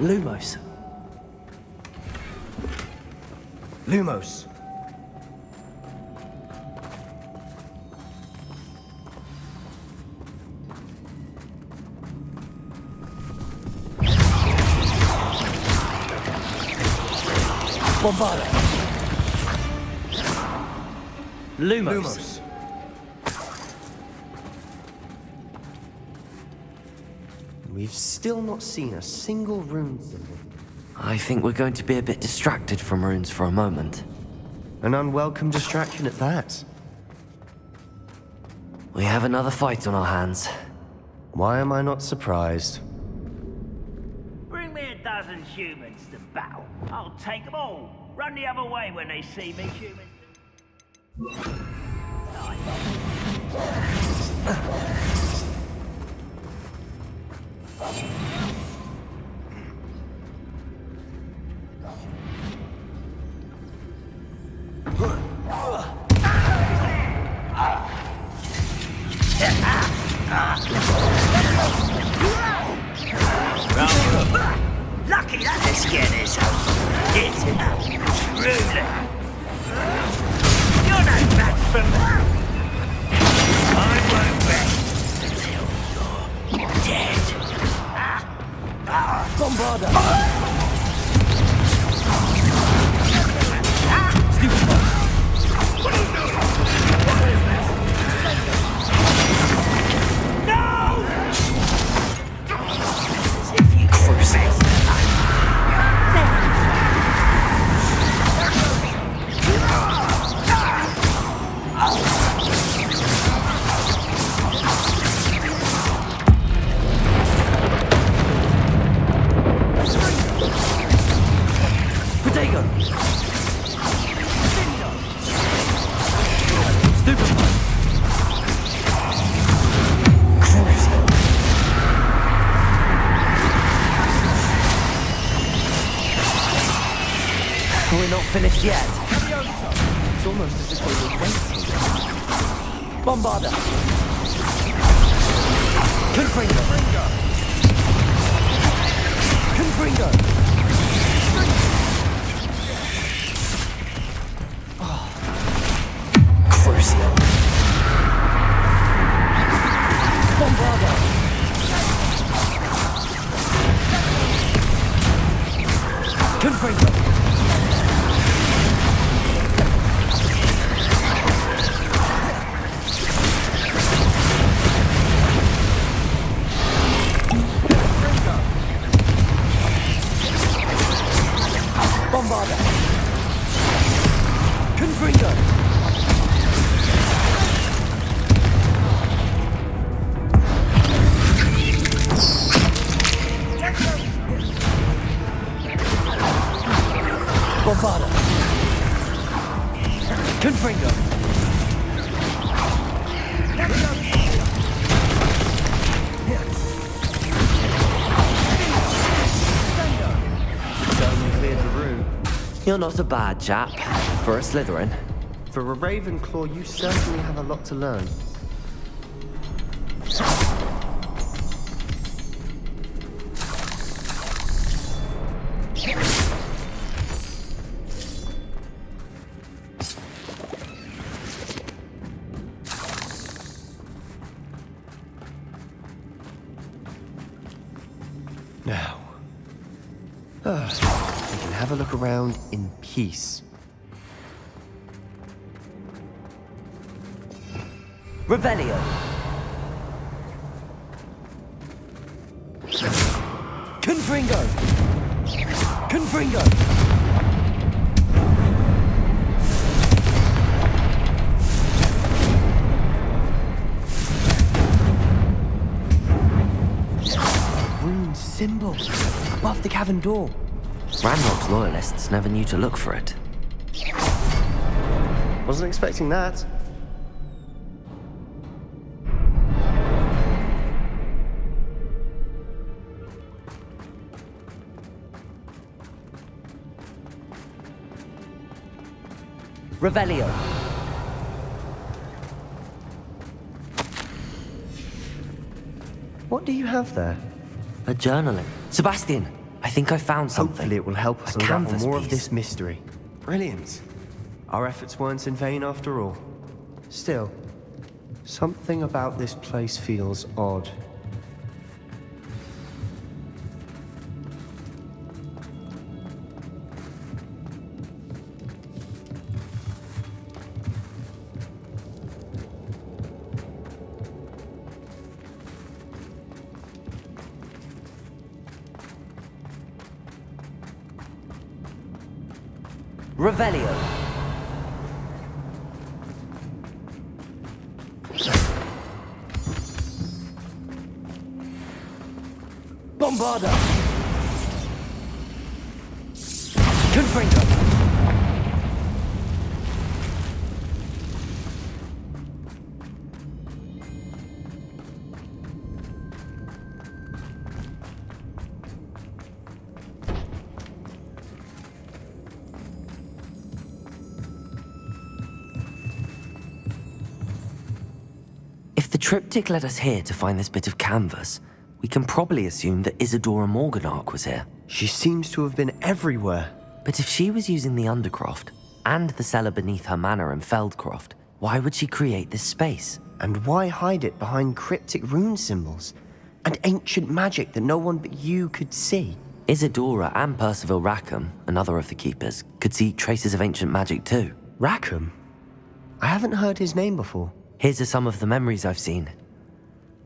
[SPEAKER 1] Lumos.
[SPEAKER 17] Lumos.
[SPEAKER 1] Bombarda. Lumos.
[SPEAKER 17] We've still not seen a single rune symbol.
[SPEAKER 1] I think we're going to be a bit distracted from runes for a moment.
[SPEAKER 17] An unwelcome distraction at that.
[SPEAKER 1] We have another fight on our hands.
[SPEAKER 17] Why am I not surprised?
[SPEAKER 3] Bring me a dozen humans to battle. I'll take them all. Run the other way when they see me, humans.
[SPEAKER 4] for now. I won't rest until you're dead.
[SPEAKER 1] Bombarda! Stupid one! We're not finished yet. It's almost as if we were waiting. Bombarda! Confringo! Confringo! Crucio! Bombarda! Confringo! Bombarda! Confringo! Bombarda! Confringo! You're not a bad chap for a Slytherin.
[SPEAKER 17] For a Ravenclaw, you certainly have a lot to learn. Now, we can have a look around in peace.
[SPEAKER 1] Revelio! Confringo! Confringo!
[SPEAKER 17] Rune symbol above the cavern door.
[SPEAKER 1] Ranrock's loyalists never knew to look for it.
[SPEAKER 17] Wasn't expecting that.
[SPEAKER 1] Revelio!
[SPEAKER 17] What do you have there?
[SPEAKER 1] A journaling. Sebastian, I think I found something.
[SPEAKER 17] Hopefully it will help us
[SPEAKER 1] A
[SPEAKER 17] unravel
[SPEAKER 1] canvas
[SPEAKER 17] more of
[SPEAKER 1] piece.
[SPEAKER 17] this mystery. Brilliant. Our efforts weren't in vain after all. Still, something about this place feels odd.
[SPEAKER 1] Revelio! Bombarda! Confringo! If the triptych led us here to find this bit of canvas, we can probably assume that Isadora Morganach was here.
[SPEAKER 17] She seems to have been everywhere.
[SPEAKER 1] But if she was using the Undercroft and the cellar beneath her manor in Feldcroft, Why would she create this space?
[SPEAKER 17] And why hide it behind cryptic rune symbols and ancient magic that no one but you could see?
[SPEAKER 1] Isadora and Percival Rackham, another of the keepers, could see traces of ancient magic too.
[SPEAKER 17] Rackham? I haven't heard his name before.
[SPEAKER 1] Here's some of the memories I've seen.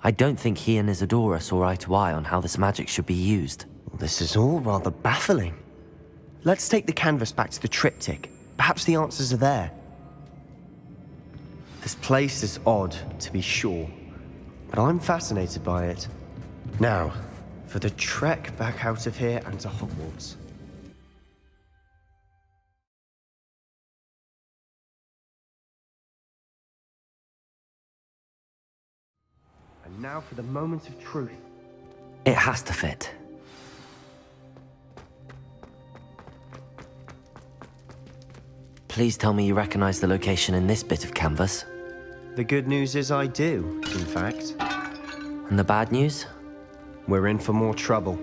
[SPEAKER 1] I don't think he and Isadora saw eye to eye on how this magic should be used.
[SPEAKER 17] This is all rather baffling. Let's take the canvas back to the triptych. Perhaps the answers are there. This place is odd, to be sure, but I'm fascinated by it. Now, for the trek back out of here and to Hogwarts. And now for the moment of truth.
[SPEAKER 1] It has to fit. Please tell me you recognize the location in this bit of canvas.
[SPEAKER 17] The good news is I do, in fact.
[SPEAKER 1] And the bad news?
[SPEAKER 17] We're in for more trouble.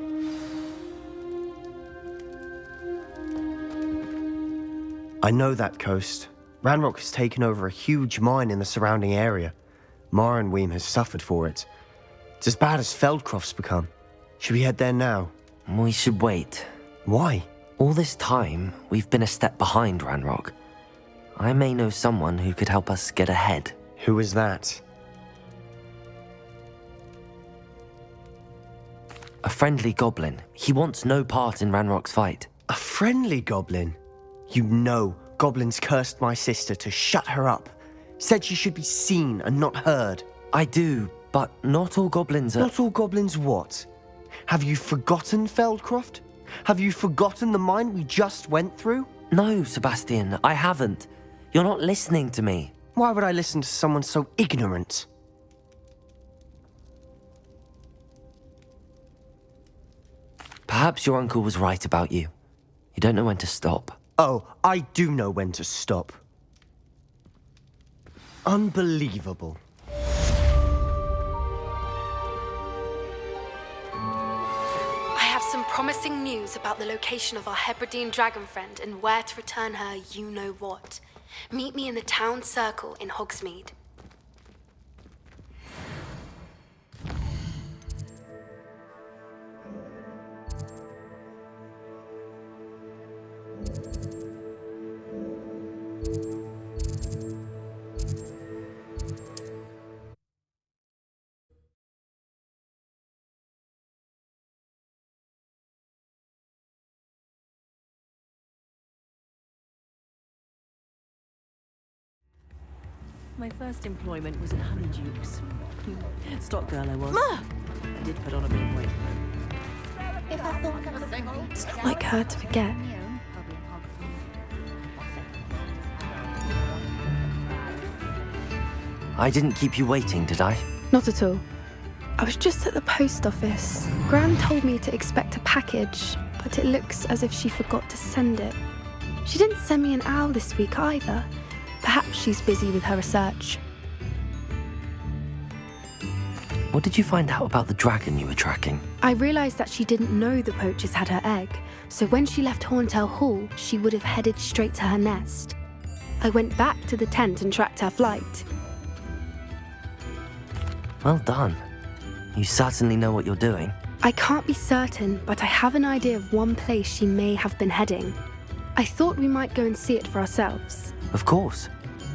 [SPEAKER 17] I know that coast. Ranrock has taken over a huge mine in the surrounding area. Mornweem has suffered for it. It's as bad as Feldcroft's become. Should we head there now?
[SPEAKER 1] We should wait.
[SPEAKER 17] Why?
[SPEAKER 1] All this time, we've been a step behind Ranrock. I may know someone who could help us get ahead.
[SPEAKER 17] Who is that?
[SPEAKER 1] A friendly goblin. He wants no part in Ranrock's fight.
[SPEAKER 17] A friendly goblin? You know goblins cursed my sister to shut her up. Said she should be seen and not heard.
[SPEAKER 1] I do, but not all goblins are...
[SPEAKER 17] Not all goblins what? Have you forgotten Feldcroft? Have you forgotten the mine we just went through?
[SPEAKER 1] No, Sebastian, I haven't. You're not listening to me.
[SPEAKER 17] Why would I listen to someone so ignorant?
[SPEAKER 1] Perhaps your uncle was right about you. You don't know when to stop.
[SPEAKER 17] Oh, I do know when to stop. Unbelievable.
[SPEAKER 2] I have some promising news about the location of our Hebridean dragon friend and where to return her you-know-what. Meet me in the town circle in Hogsmeade.
[SPEAKER 15] My first employment was at Honeydukes. Stock girl I was.
[SPEAKER 2] Ma!
[SPEAKER 15] I did put on a bit of weight.
[SPEAKER 2] It's not like her to forget.
[SPEAKER 1] I didn't keep you waiting, did I?
[SPEAKER 2] Not at all. I was just at the post office. Gran told me to expect a package, but it looks as if she forgot to send it. She didn't send me an owl this week either. Perhaps she's busy with her research.
[SPEAKER 1] What did you find out about the dragon you were tracking?
[SPEAKER 2] I realised that she didn't know the poachers had her egg, so when she left Horntail Hall, she would have headed straight to her nest. I went back to the tent and tracked her flight.
[SPEAKER 1] Well done. You certainly know what you're doing.
[SPEAKER 2] I can't be certain, but I have an idea of one place she may have been heading. I thought we might go and see it for ourselves.
[SPEAKER 1] Of course.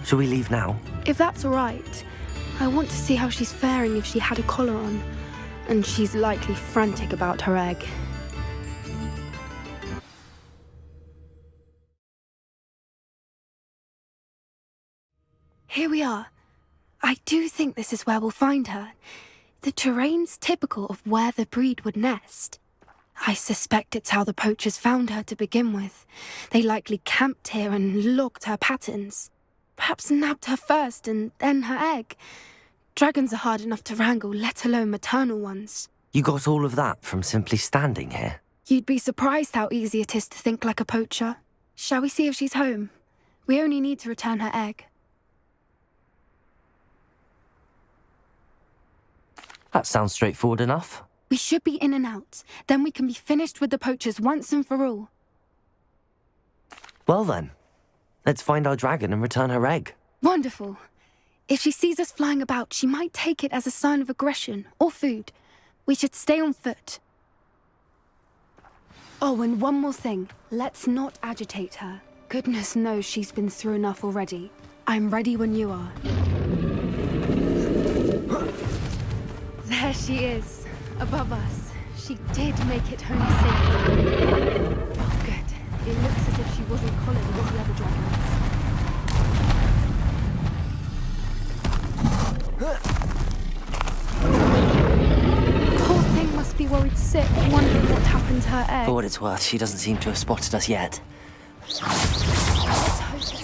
[SPEAKER 1] Shall we leave now?
[SPEAKER 2] If that's all right. I want to see how she's faring if she had a collar on. And she's likely frantic about her egg. Here we are. I do think this is where we'll find her. The terrain's typical of where the breed would nest. I suspect it's how the poachers found her to begin with. They likely camped here and logged her patterns. Perhaps nabbed her first and then her egg. Dragons are hard enough to wrangle, let alone maternal ones.
[SPEAKER 1] You got all of that from simply standing here?
[SPEAKER 2] You'd be surprised how easy it is to think like a poacher. Shall we see if she's home? We only need to return her egg.
[SPEAKER 1] That sounds straightforward enough.
[SPEAKER 2] We should be in and out. Then we can be finished with the poachers once and for all.
[SPEAKER 1] Well then, let's find our dragon and return her egg.
[SPEAKER 2] Wonderful. If she sees us flying about, she might take it as a sign of aggression or food. We should stay on foot. Oh, and one more thing. Let's not agitate her. Goodness knows she's been through enough already. I'm ready when you are. There she is, above us. She did make it home safely. Oh, good. It looks as if she wasn't collared with the other dragons. Poor thing must be worried sick, wondering what happened to her egg.
[SPEAKER 1] For what it's worth, she doesn't seem to have spotted us yet.
[SPEAKER 2] Let's hope it's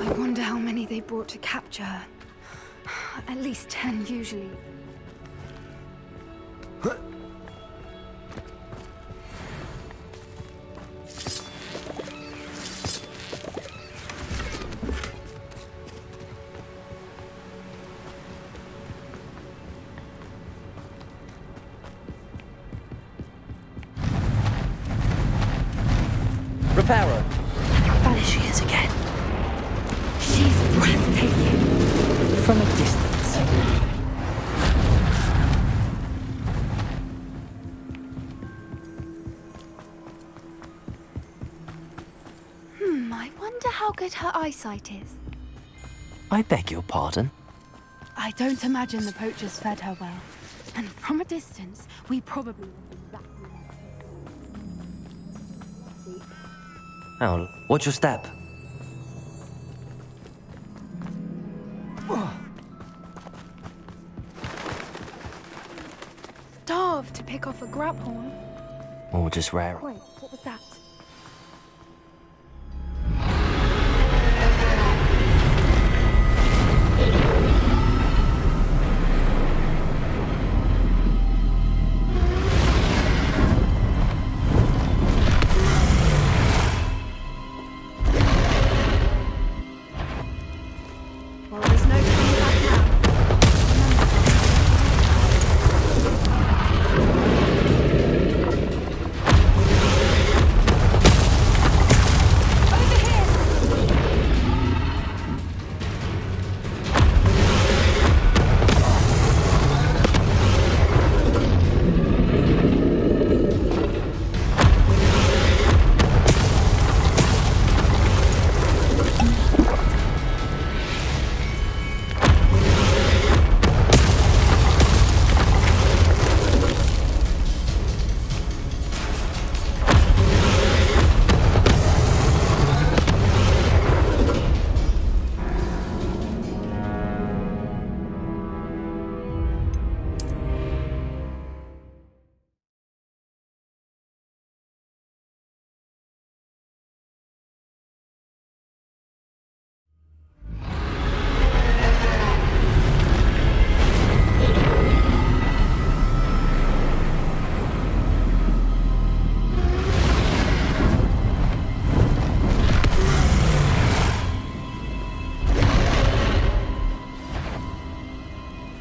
[SPEAKER 2] I wonder how many they brought to capture her. At least 10 usually.
[SPEAKER 1] Reparo!
[SPEAKER 2] There
[SPEAKER 1] she is again.
[SPEAKER 2] She's breathtaking.
[SPEAKER 1] From a distance.
[SPEAKER 2] I wonder how good her eyesight is.
[SPEAKER 1] I beg your pardon?
[SPEAKER 2] I don't imagine the poachers fed her well. And from a distance, we probably...
[SPEAKER 1] Oh, watch your step.
[SPEAKER 2] Starved to pick off a grabhorn.
[SPEAKER 1] Or just rare.
[SPEAKER 2] Wait, what was that? Well, there's no turning back now.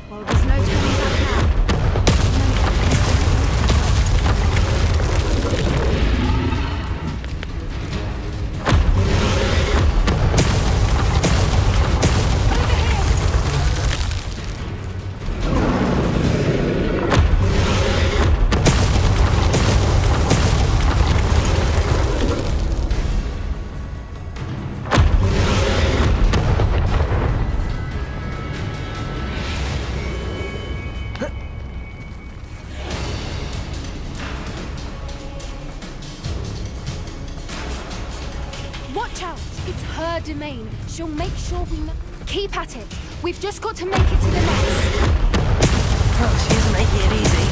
[SPEAKER 2] Well, there's no turning back now. Watch out! It's her domain. She'll make sure we know. Keep at it. We've just got to make it to the nest.
[SPEAKER 1] Oh, she's making it easy.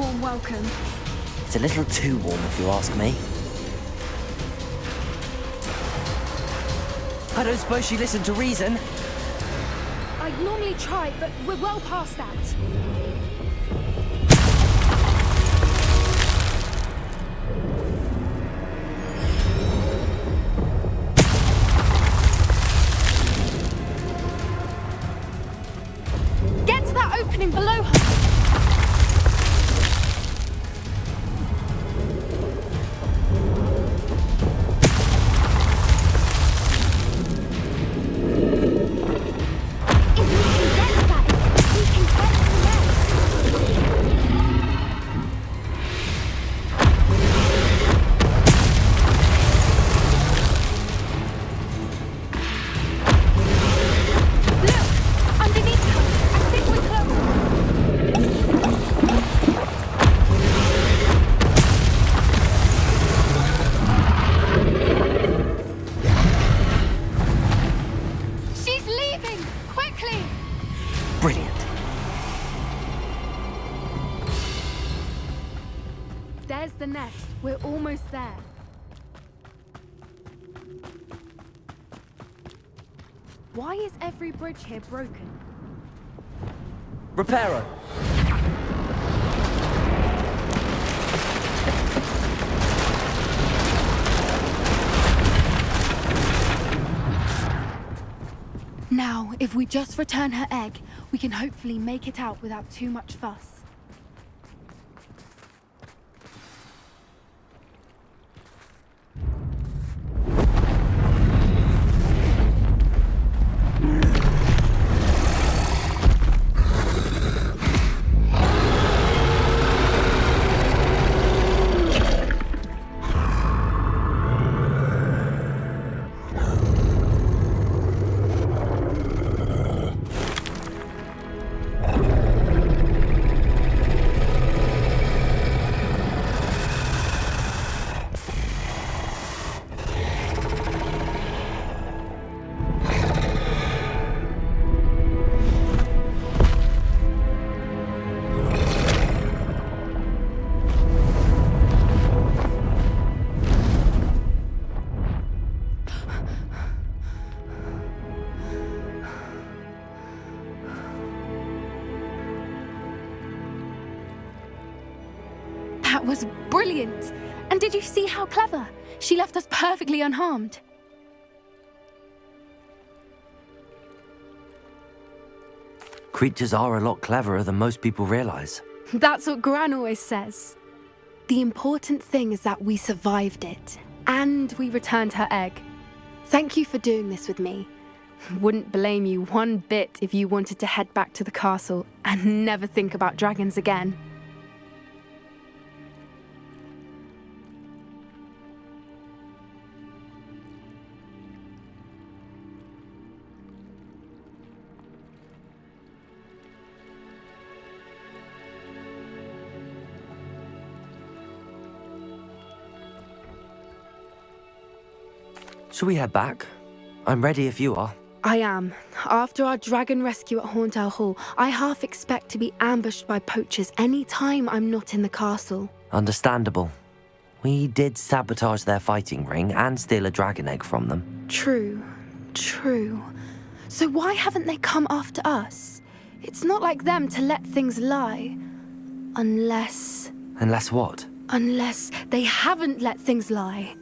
[SPEAKER 2] warm welcome.
[SPEAKER 1] It's a little too warm, if you ask me. I don't suppose she listened to reason.
[SPEAKER 2] I'd normally try, but we're well past that. Get to that opening below her! There's the nest. We're almost there. Why is every bridge here broken?
[SPEAKER 1] Reparo!
[SPEAKER 2] Now, if we just return her egg, we can hopefully make it out without too much fuss. That was brilliant! And did you see how clever? She left us perfectly unharmed.
[SPEAKER 1] Creatures are a lot cleverer than most people realize.
[SPEAKER 2] That's what Gran always says. The important thing is that we survived it, and we returned her egg. Thank you for doing this with me. Wouldn't blame you one bit if you wanted to head back to the castle and never think about dragons again.
[SPEAKER 1] Shall we head back? I'm ready if you are.
[SPEAKER 2] I am. After our dragon rescue at Hauntow Hall, I half expect to be ambushed by poachers any time I'm not in the castle.
[SPEAKER 1] Understandable. We did sabotage their fighting ring and steal a dragon egg from them.
[SPEAKER 2] True. So why haven't they come after us? It's not like them to let things lie. Unless
[SPEAKER 1] what?
[SPEAKER 2] Unless they haven't let things lie.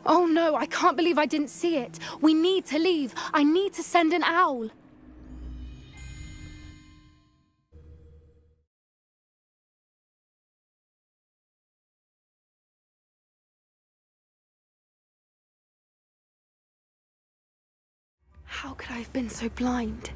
[SPEAKER 2] Oh no, I can't believe I didn't see it. We need to leave. I need to send an owl. How could I have been so blind?